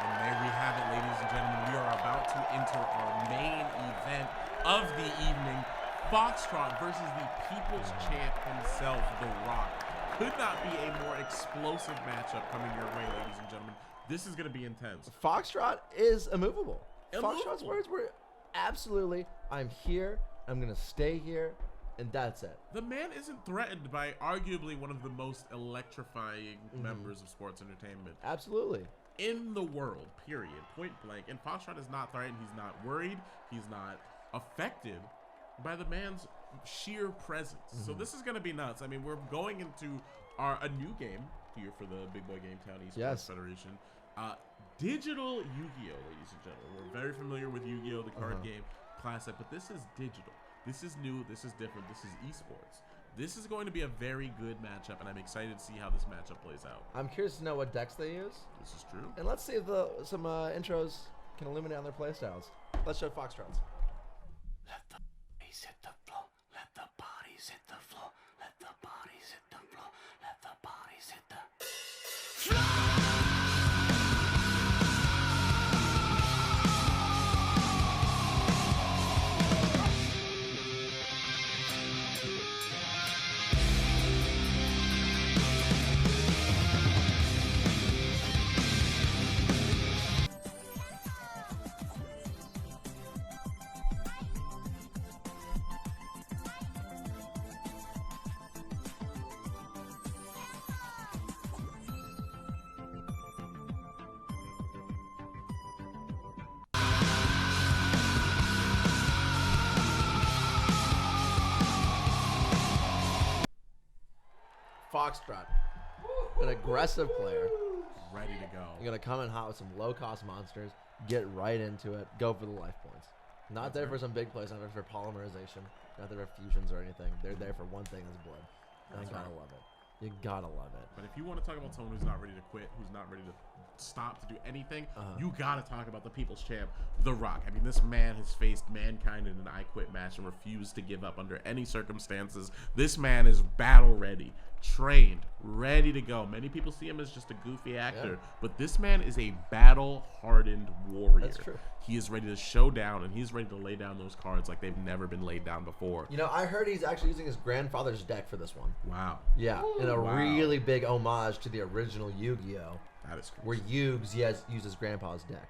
And there we have it, ladies and gentlemen. We are about to enter our main event of the evening. Foxtrot versus the People's Champ himself, The Rock. Could not be a more explosive matchup coming your way, ladies and gentlemen. This is going to be intense. Foxtrot is immovable. Immovable. Foxtrot's words were absolutely, I'm here, I'm going to stay here, and that's it. The man isn't threatened by arguably one of the most electrifying members of sports entertainment. Absolutely. In the world, period. Point blank. And Foxtrot is not threatened. He's not worried. He's not affected by the man's sheer presence. So this is going to be nuts. I mean, we're going into a new game here for the Big Boy Game Town Esports Federation. Digital Yu-Gi-Oh, ladies and gentlemen. We're very familiar with Yu-Gi-Oh, the card game classic, but this is digital. This is new. This is different. This is esports. This is going to be a very good matchup, and I'm excited to see how this matchup plays out. I'm curious to know what decks they use. This is true. And let's see if some intros can illuminate on their playstyles. Let's show Foxtrots. Let the bodies hit the floor. Let the bodies hit the floor. Let the bodies hit the floor. Let the bodies hit the floor. Foxtrot, an aggressive player, ready to go. You're gonna come in hot with some low-cost monsters, get right into it, go for the life points. Not there for some big plays, not there for polymerization, not there for fusions or anything. They're there for one thing: is blood. And I gotta love it. You gotta love it. But if you want to talk about someone who's not ready to quit, who's not ready to stop to do anything, you gotta talk about the people's champ, The Rock. I mean, this man has faced mankind in an I Quit match and refused to give up under any circumstances. This man is battle ready, trained, ready to go. Many people see him as just a goofy actor, but this man is a battle hardened warrior. That's true. He is ready to show down, and he's ready to lay down those cards like they've never been laid down before. You know, I heard he's actually using his grandfather's deck for this one. Wow. Yeah, in a really big homage to the original Yu-Gi-Oh. That is crazy. Where Yugs used his grandpa's deck.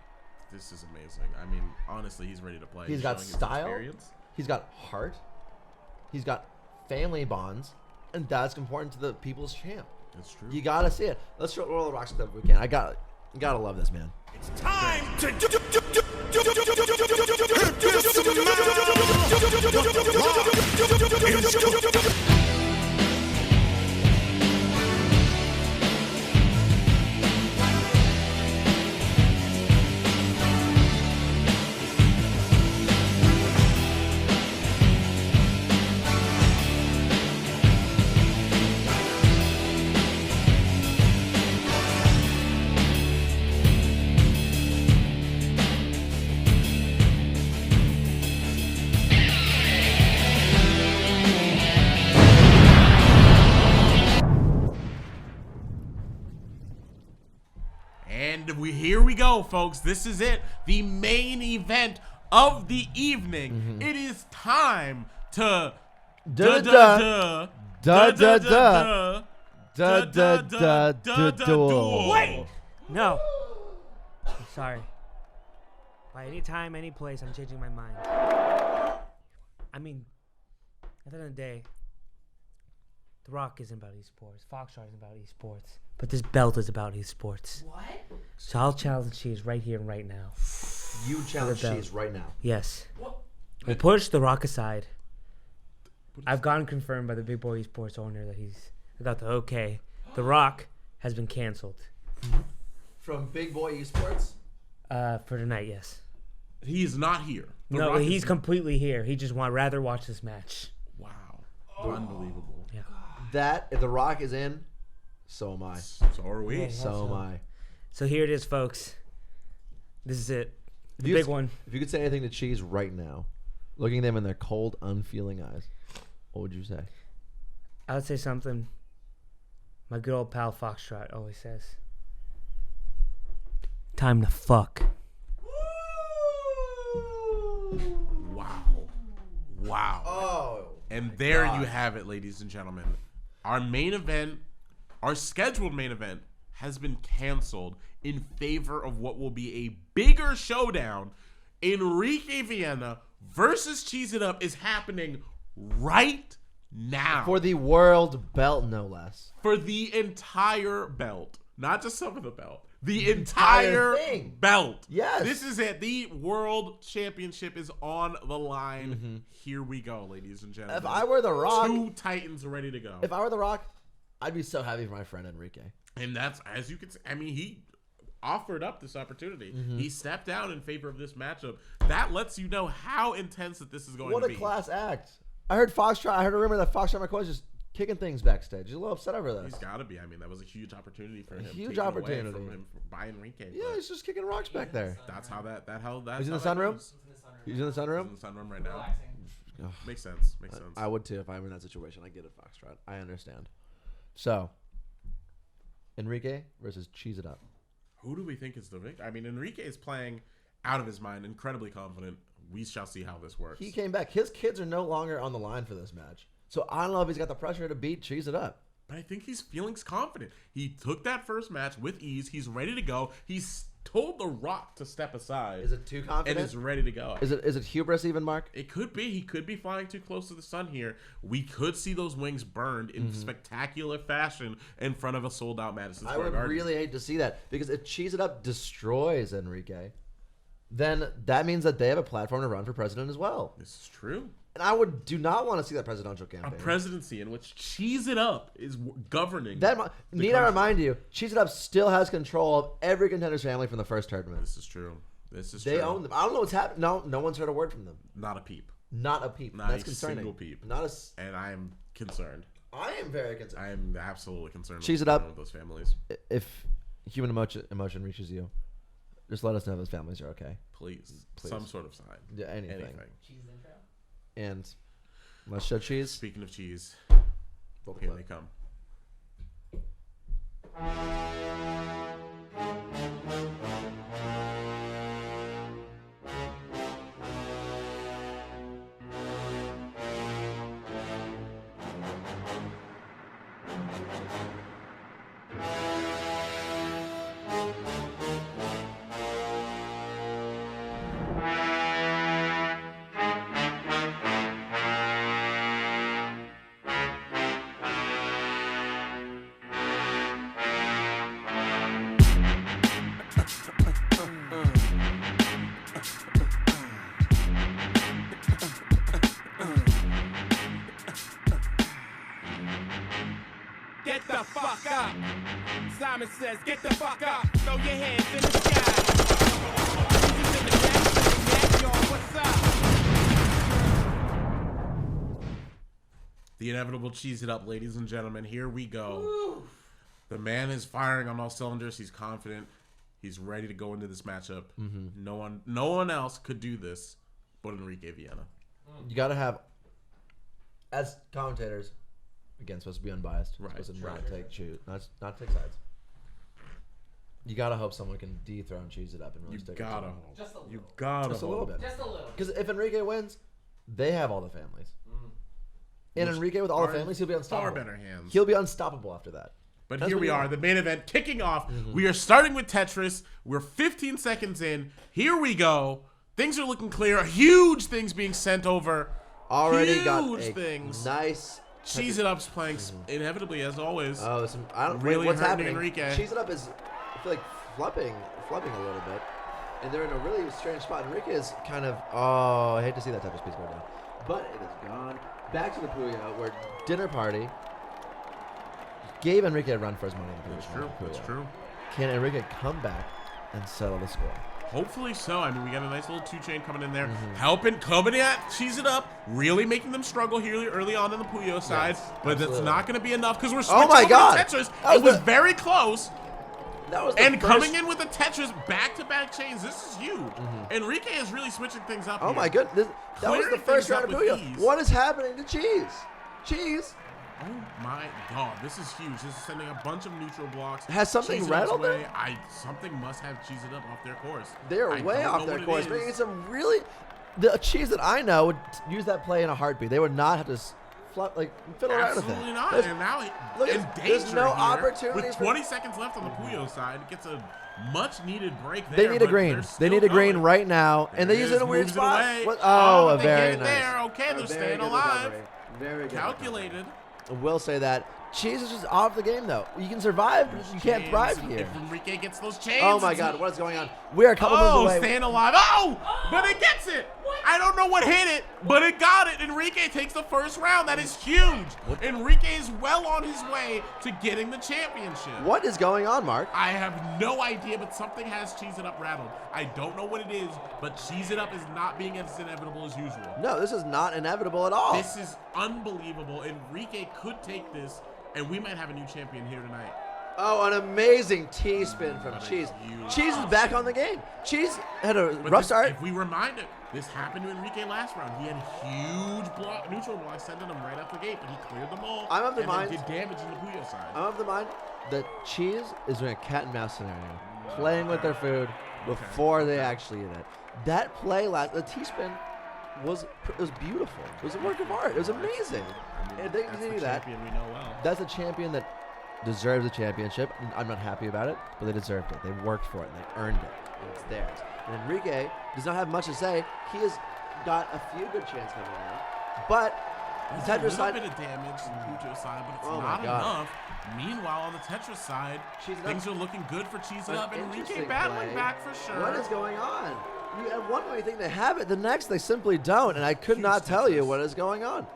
This is amazing. I mean, honestly, he's ready to play. He's got showing his style. experience. He's got heart. He's got family bonds, and that's important to the people's champ. That's true. You gotta see it. Let's roll the rocks if we can. You gotta love this, man. It's time to here we go, folks. This is it. The main event of the evening. It is time to Wait. No. I'm sorry. By any time, any place, I'm changing my mind. I mean, at the end of the day, The Rock isn't about esports. Foxtrot isn't about esports. But this belt is about esports. What? So I'll challenge Cheese right here and right now. You challenge Cheese right now? Yes. What? We'll push The Rock aside. I've gotten confirmed by the Big Boy Esports owner that he's got the okay. The Rock has been canceled. From Big Boy Esports? For tonight, yes. He's not here. No, he's completely here. He just rather watch this match. Wow. Unbelievable. Yeah. That, if The Rock is in, so am I. So are we. Yeah, So am I. So here it is, folks. This is it. The big one. If you could say anything to Cheese right now, looking them in their cold, unfeeling eyes, what would you say? I would say something my good old pal Foxtrot always says. Time to fuck. Wow. Oh. And there you have it, ladies and gentlemen. Our main event, our scheduled main event, has been canceled in favor of what will be a bigger showdown. Enrique Viena versus Cheese It Up is happening right now. For the world belt, no less. For the entire belt. Not just some of the belt. The entire thing. belt. Yes. This is it. The world championship is on the line. Mm-hmm. Here we go, ladies and gentlemen. If I were The Rock, 2 Titans ready to go. If I were The Rock, I'd be so happy for my friend Enrique. And that's, as you can see, I mean, he offered up this opportunity. Mm-hmm. He stepped down in favor of this matchup. That lets you know how intense that this is going What to a be. class act. I heard a rumor that Foxtrot McCoy is just kicking things backstage. He's a little upset over this. He's got to be. I mean, that was a huge opportunity for him. Huge taken away opportunity. from him by Enrique. Yeah, he's just kicking rocks back there. That's how that He's in the sunroom? He's in the sunroom? He's in the sunroom right now. Makes sense. Makes sense. I would too if I were in that situation. I get it, Foxtrot. I understand. So, Enrique versus Cheese It Up. Who do we think is the victor? I mean, Enrique is playing out of his mind, incredibly confident. We shall see how this works. He came back. His kids are no longer on the line for this match. So I don't know if he's got the pressure to beat Cheese It Up. But I think he's feeling confident. He took that first match with ease. He's ready to go. He's told The Rock to step aside. Is it too confident? And is ready to go. Is it hubris even, Mark? It could be. He could be flying too close to the sun here. We could see those wings burned in spectacular fashion in front of a sold-out Madison Square Garden. I would really hate to see that, because if Cheese It Up destroys Enrique, then that means that they have a platform to run for president as well. This is true. And I do not want to see that presidential campaign. A presidency in which Cheese It Up is governing. Need I remind you, Cheese It Up still has control of every contender's family from the first tournament. This is true. They own them. I don't know what's happening. No one's heard a word from them. Not a peep. Not a peep. Not That's a concerning. single peep. And I am concerned. I am very concerned. I am absolutely concerned. Cheese It Up with those families. If human emotion reaches you, just let us know those families are okay. Please. Some sort of sign. Yeah, anything. Cheese intro. And let's show cheese. Speaking of cheese, Vocal here clip. they come. Get the fuck up. Simon says, get the fuck up. Throw your hands in the sky. Jesus in the back, y'all, what's up? The inevitable Cheese It Up, ladies and gentlemen. Here we go. Woo. The man is firing on all cylinders. He's confident. He's ready to go into this matchup. No one else could do this but Enrique Viana. You got to have, as commentators, again, supposed to be unbiased. Supposed to not take sides. You gotta hope someone can dethrone Cheese It Up and really stick it to him. Just a little. You gotta Just a little bit. Just a little. Because if Enrique wins, they have all the families. And Enrique with all the families, he'll be unstoppable. Far better hands. He'll be unstoppable after that. But That's here what we you are, want. the main event kicking off. We are starting with Tetris. We're 15 seconds in. Here we go. Things are looking clear. Huge things being sent over. Already got Huge a things. nice Cheese It Up's playing inevitably as always. Oh, I don't really what's hurting happening. Enrique. Cheese It Up is, I feel like flubbing a little bit, and they're in a really strange spot. Enrique is kind of, I hate to see that Tetris piece go down, but it is gone. Back to the Puyo, where dinner party gave Enrique a run for his money. That's true. That's true. Can Enrique come back and settle the score? Hopefully so. I mean, we got a nice little 2-chain coming in there, coming at Cheese It Up, really making them struggle here early on the Puyo side. But that's not going to be enough because we're switching over to Tetris. It was very close. That was and coming in with the Tetris back-to-back chains, this is huge. Enrique is really switching things up. Oh here. my goodness, that was the Clearing first things round of up with Puyo. ease. What is happening to Cheese? Cheese? Oh my god, this is huge. This is sending a bunch of neutral blocks. Has something Cheese It Up's rattled them? way. Something must have Cheese It Up off their course. They're I way don't off know their what it course. is. Making some really, the Cheese that I know would use that play in a heartbeat. They would not have to fiddle around with it. Absolutely not. There's- And now look, in there's danger no here. opportunity With for- 20 seconds left on the Puyo side, it gets a much-needed break there. They need a but green. they're They need still a green going. right now, and they There use it it in a is, weird moves it spot. away. What? Oh, Oh, but a they very get it nice. there. Okay, A they're very staying good alive. recovery. Very good. Calculated. I will say that. Cheese is just off the game, though. You can survive, but you can't thrive Chains, here. If Enrique gets those chains. Oh my God, what is going on? We are a couple moves away. Staying alive. Oh, but it gets it. I don't know what hit it, but it got it. Enrique takes the first round. That is huge. Enrique is well on his way to getting the championship. What is going on, Mark? I have no idea, but something has Cheese It Up rattled. I don't know what it is, but Cheese It Up is not being as inevitable as usual. No, this is not inevitable at all. This is unbelievable. Enrique could take this, and we might have a new champion here tonight. Oh, an amazing T-spin from Cheese. Cheese is back on the game. Cheese had a rough start. If we remind it, this happened to Enrique last round. He had a huge block, neutral block sending him right out the gate, but he cleared them all. I'm of the and mind. did damage in the Puyo side. I'm of the mind that Cheese is doing a cat and mouse scenario, playing with their food before they actually eat it. That play the T-spin was beautiful. It was a work of art. It was amazing. And they continue that. Champion we know well. That's a champion that deserves a championship. I'm not happy about it, but they deserved it. They worked for it, and they earned it, and it's theirs. And Enrique does not have much to say. He has got a few good chances coming out, but the There's Tetris a side. little bit of damage in the Puyo side, but it's Oh my not God. enough. Meanwhile, on the Tetris side, things are looking good for Cheese It An Up, and Enrique interesting battling play. back for sure. What is going on? At one point you think they have it, the next they simply don't, and I could not tell you what is going on.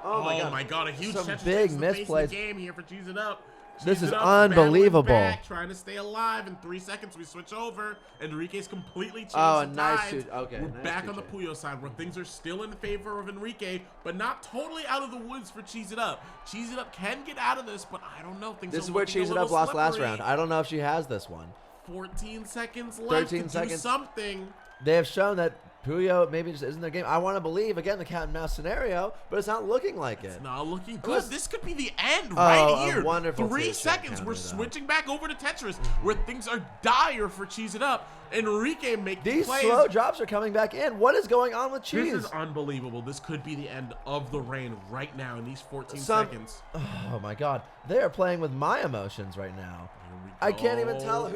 Oh my God! A huge Some Tetris big takes the pace of the misplays. game here for Cheese It Up. This Cheese is It Up battling unbelievable. back, trying to stay alive. In 3 seconds, we switch over. Enrique's completely changed Oh, the a nice tides. shoot. Okay, We're nice back on the shoot. Puyo side, where things are still in favor of Enrique, but not totally out of the woods for Cheese It Up. Cheese It Up can get out of this, but I don't know. Things This are is where looking a Cheese It Up little lost last slippery. round. I don't know if she has this one. 14 seconds left 13 to do seconds. something. They have shown that Puyo maybe just isn't their game. I want to believe, again, the cat and mouse scenario, but it's not looking like it. It's not looking good. Unless- This could be the end Oh, right a here. wonderful 3 two-shot seconds. counter, We're though. switching back over to Tetris, where things are dire for Cheese It Up. Enrique making These plays. slow drops are coming back in. What is going on with Cheese? This is unbelievable. This could be the end of the reign right now in these 14 Some- seconds. Oh my God, they are playing with my emotions right now. I can't even tell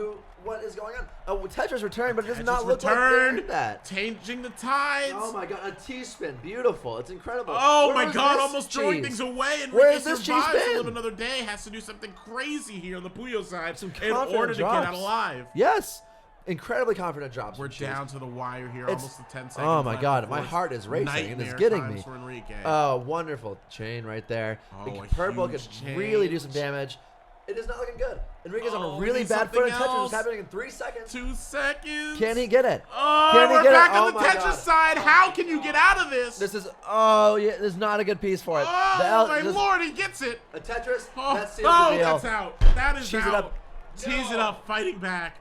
what is going on. Oh, Tetris returned, but it does not look like they returned, did that. changing the tides. Oh my God, a T-spin, beautiful. It's incredible. Oh Where my was God, this almost throwing cheese? things away. Where Enrique is this cheese survives to been? live another day. Has to do something crazy here on the Puyo side in Confident order to get out drops. alive. Yes, incredibly confident drops. We're from Cheese. down to the wire here, It's- almost the 10 seconds. Oh my left God, before my it's heart is racing and it's nightmare getting times me. for Enrique. Oh, wonderful chain right there. Oh, The a purple could huge really do change. some damage. It is not looking good. Enrique's on Oh, a we really need bad foot, and something Tetris else. is happening in 3 seconds. 2 seconds. Can he get it? Oh, Can he we're get back it? on Oh the my Tetris God. side. How can you get out of this? This is, oh yeah, there's not a good piece for it. Oh my Lord, he gets it. A Tetris, Oh, that seals the deal. that's out. That is Cheese out. it up. Tease it up, fighting back.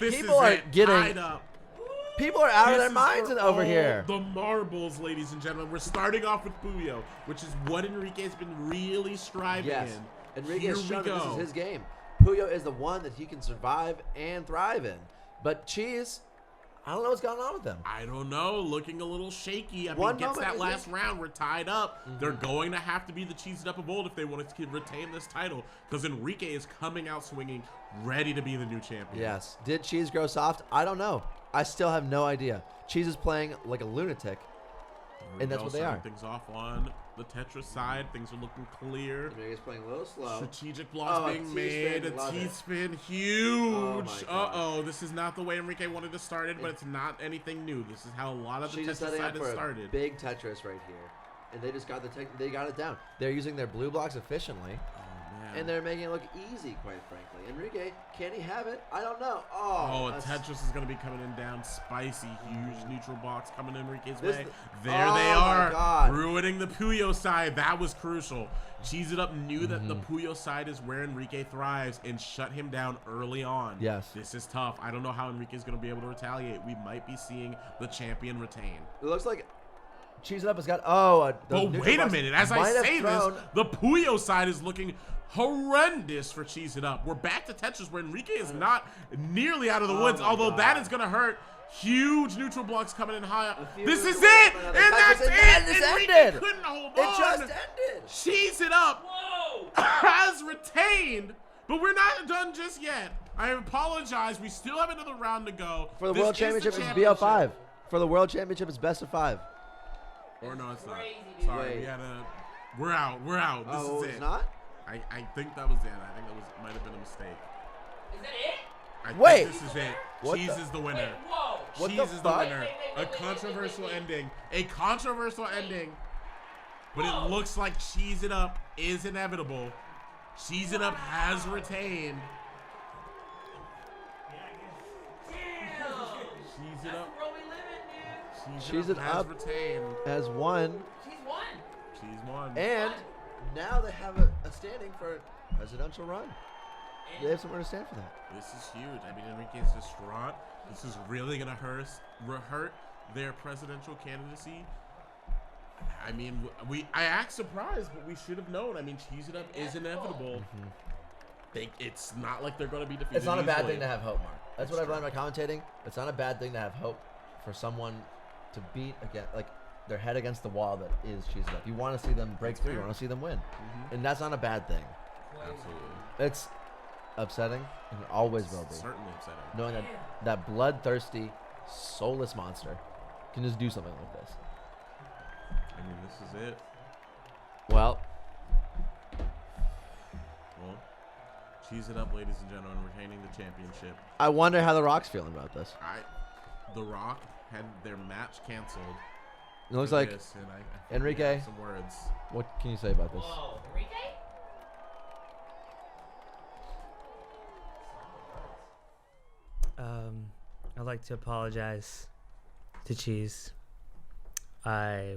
This People is are it. getting- Tied up. People are out of This their is minds for over all here. The marbles, ladies and gentlemen. We're starting off with Puyo, which is what Enrique has been really striving Yes, in. Enrique Here has we shown that this go. is his game. Puyo is the one that he can survive and thrive in. But Cheese, I don't know what's going on with them. I don't know. Looking a little shaky. I mean, One gets moment that is last it- round. We're tied up. They're going to have to be the Cheese It Up of old if they want to retain this title, because Enrique is coming out swinging, ready to be the new champion. Yes. Did Cheese grow soft? I don't know. I still have no idea. Cheese is playing like a lunatic, and that's what they are. Things off on the Tetris side. Things are looking clear. Enrique's playing a little slow. Strategic blocks Oh, a being T-spin, made. A love it. T-spin, huge. my God. Uh-oh, this is not the way Enrique wanted to start it, but it's not anything new. This is how a lot of the Cheese is Tetris setting up side for has a started. big Tetris right here, and they just got they got it down. They're using their blue blocks efficiently, and they're making it look easy, quite frankly. Enrique, can he have it? I don't know. Oh, a that's- Tetris is going to be coming in down. Spicy, huge neutral box coming Enrique's This- way. There Oh they my are, God. ruining the Puyo side. That was crucial. Cheese It Up knew that the Mm-hmm. Puyo side is where Enrique thrives and shut him down early on. Yes. This is tough. I don't know how Enrique is going to be able to retaliate. We might be seeing the champion retain. It looks like Cheese It Up has got But wait a minute, as I might have say this, thrown- the Puyo side is looking horrendous for Cheese It Up. We're back to Tetris where Enrique is not nearly out of the woods, my although God. that is going to hurt. Huge neutral blocks coming in high up. This is it! And that's it! It ended! Couldn't hold It on. just ended! Cheese it up. Has retained, but we're not done just yet. I apologize. We still have another round to go. For the This World is the Championship, it's championship. BO5. For the World Championship, it's best of 5. Or no, it's not. Sorry, we had a. We're out. We're out. This Oh, is it. it's not? I think that was it. I think that might have been a mistake. Is that it? Wait. This is it. What Cheese the- is the winner. Wait, whoa. What Cheese the is the fuck? winner. A controversial ending. A controversial ending. But it looks like Cheese It Up is inevitable. Cheese It Up has retained. Cheese It Up. Cheese It has Up retained. has won. Cheese won. And now they have a standing for a presidential run. They have somewhere to stand for that. This is huge. I mean, Enrique's distraught. This is really going to hurt their presidential candidacy. I mean, I act surprised, but we should have known. I mean, Cheese It Up is inevitable. It's not like they're going to be defeated. It's not a bad easily. thing to have hope, Mark. That's what I've learned by commentating. It's not a bad thing to have hope for someone to beat again, like their head against the wall that is Cheese It Up. You want to see them break through. You want to see them win, and that's not a bad thing. Absolutely. It's upsetting, and it always will be. Certainly upsetting. Knowing that bloodthirsty, soulless monster can just do something like this. I mean, this is it. Well, Cheese It Up, ladies and gentlemen, retaining the championship. I wonder how The Rock's feeling about this. The Rock had their match canceled. It looks for like this, and I think we Enrique. have some words. What can you say about this? Whoa, Enrique? I'd like to apologize to Cheese. I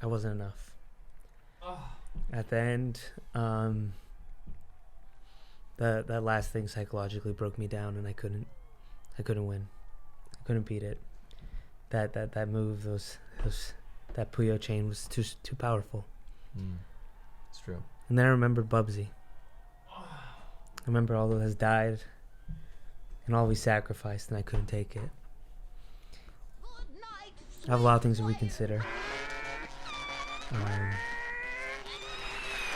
wasn't enough. At the end, that last thing psychologically broke me down, and I couldn't win. I couldn't beat it. That move, that Puyo chain was too powerful. It's true. And then I remembered Bubsy. I remember all that has died, and all we sacrificed, and I couldn't take it. I have a lot of things to reconsider.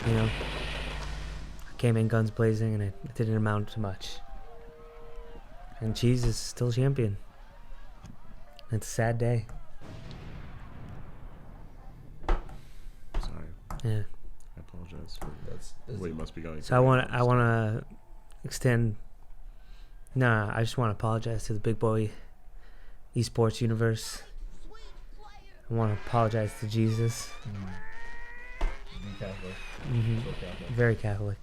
You know, I came in guns blazing, and it didn't amount to much. And Cheese is still champion. It's a sad day. Sorry. Yeah. I apologize for what you must be going So through. I want to extend. I just want to apologize to the Big Boy eSports universe. I want to apologize to Jesus. Be Catholic. So Catholic. Very Catholic.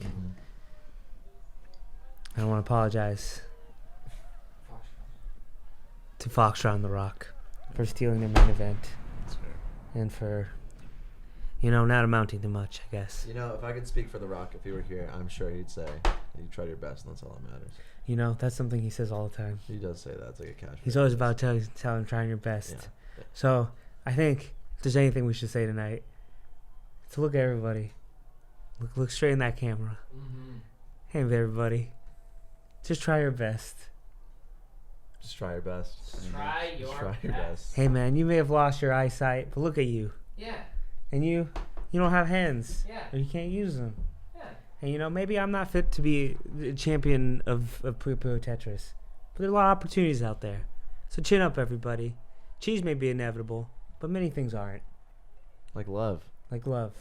I want to apologize to Foxtrot and The Rock for stealing their main event. That's fair. And for, not amounting to much, I guess. If I could speak for The Rock, if he were here, I'm sure he'd say, you tried your best, and that's all that matters. That's something he says all the time. He does say that. It's like a catchphrase. He's always about telling trying your best. Yeah. So I think if there's anything we should say tonight, to look at everybody. Look straight in that camera. Hey, everybody. Just try your best. Just try your best. Just try your best. Hey, man, you may have lost your eyesight, but look at you. Yeah. And you don't have hands. Yeah. Or you can't use them. Yeah. And, maybe I'm not fit to be the champion of Puyo Puyo Tetris. But there's a lot of opportunities out there. So chin up, everybody. Cheese may be inevitable, but many things aren't. Like love. Like love.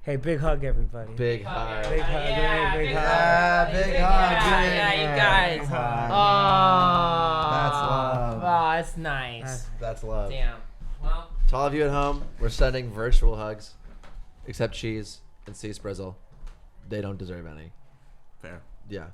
Hey, big hug, everybody. Big hug. Big hug. Yeah, Big big hug. hug. Big Yeah, hug. yeah, you guys. Big hug. Oh. That's love. Oh, that's nice. That's love. Damn. Well. To all of you at home, we're sending virtual hugs, except Cheese and C Sprizzle. They don't deserve any. Fair. Yeah,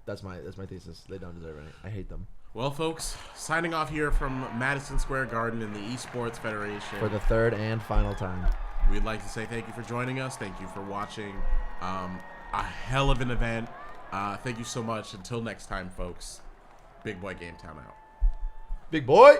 that's my thesis. They don't deserve any. I hate them. Well, folks, signing off here from Madison Square Garden in the Esports Federation. For the third and final time. We'd like to say thank you for joining us. Thank you for watching. A hell of an event. Thank you so much. Until next time, folks. Big Boy Game Town out. Big boy!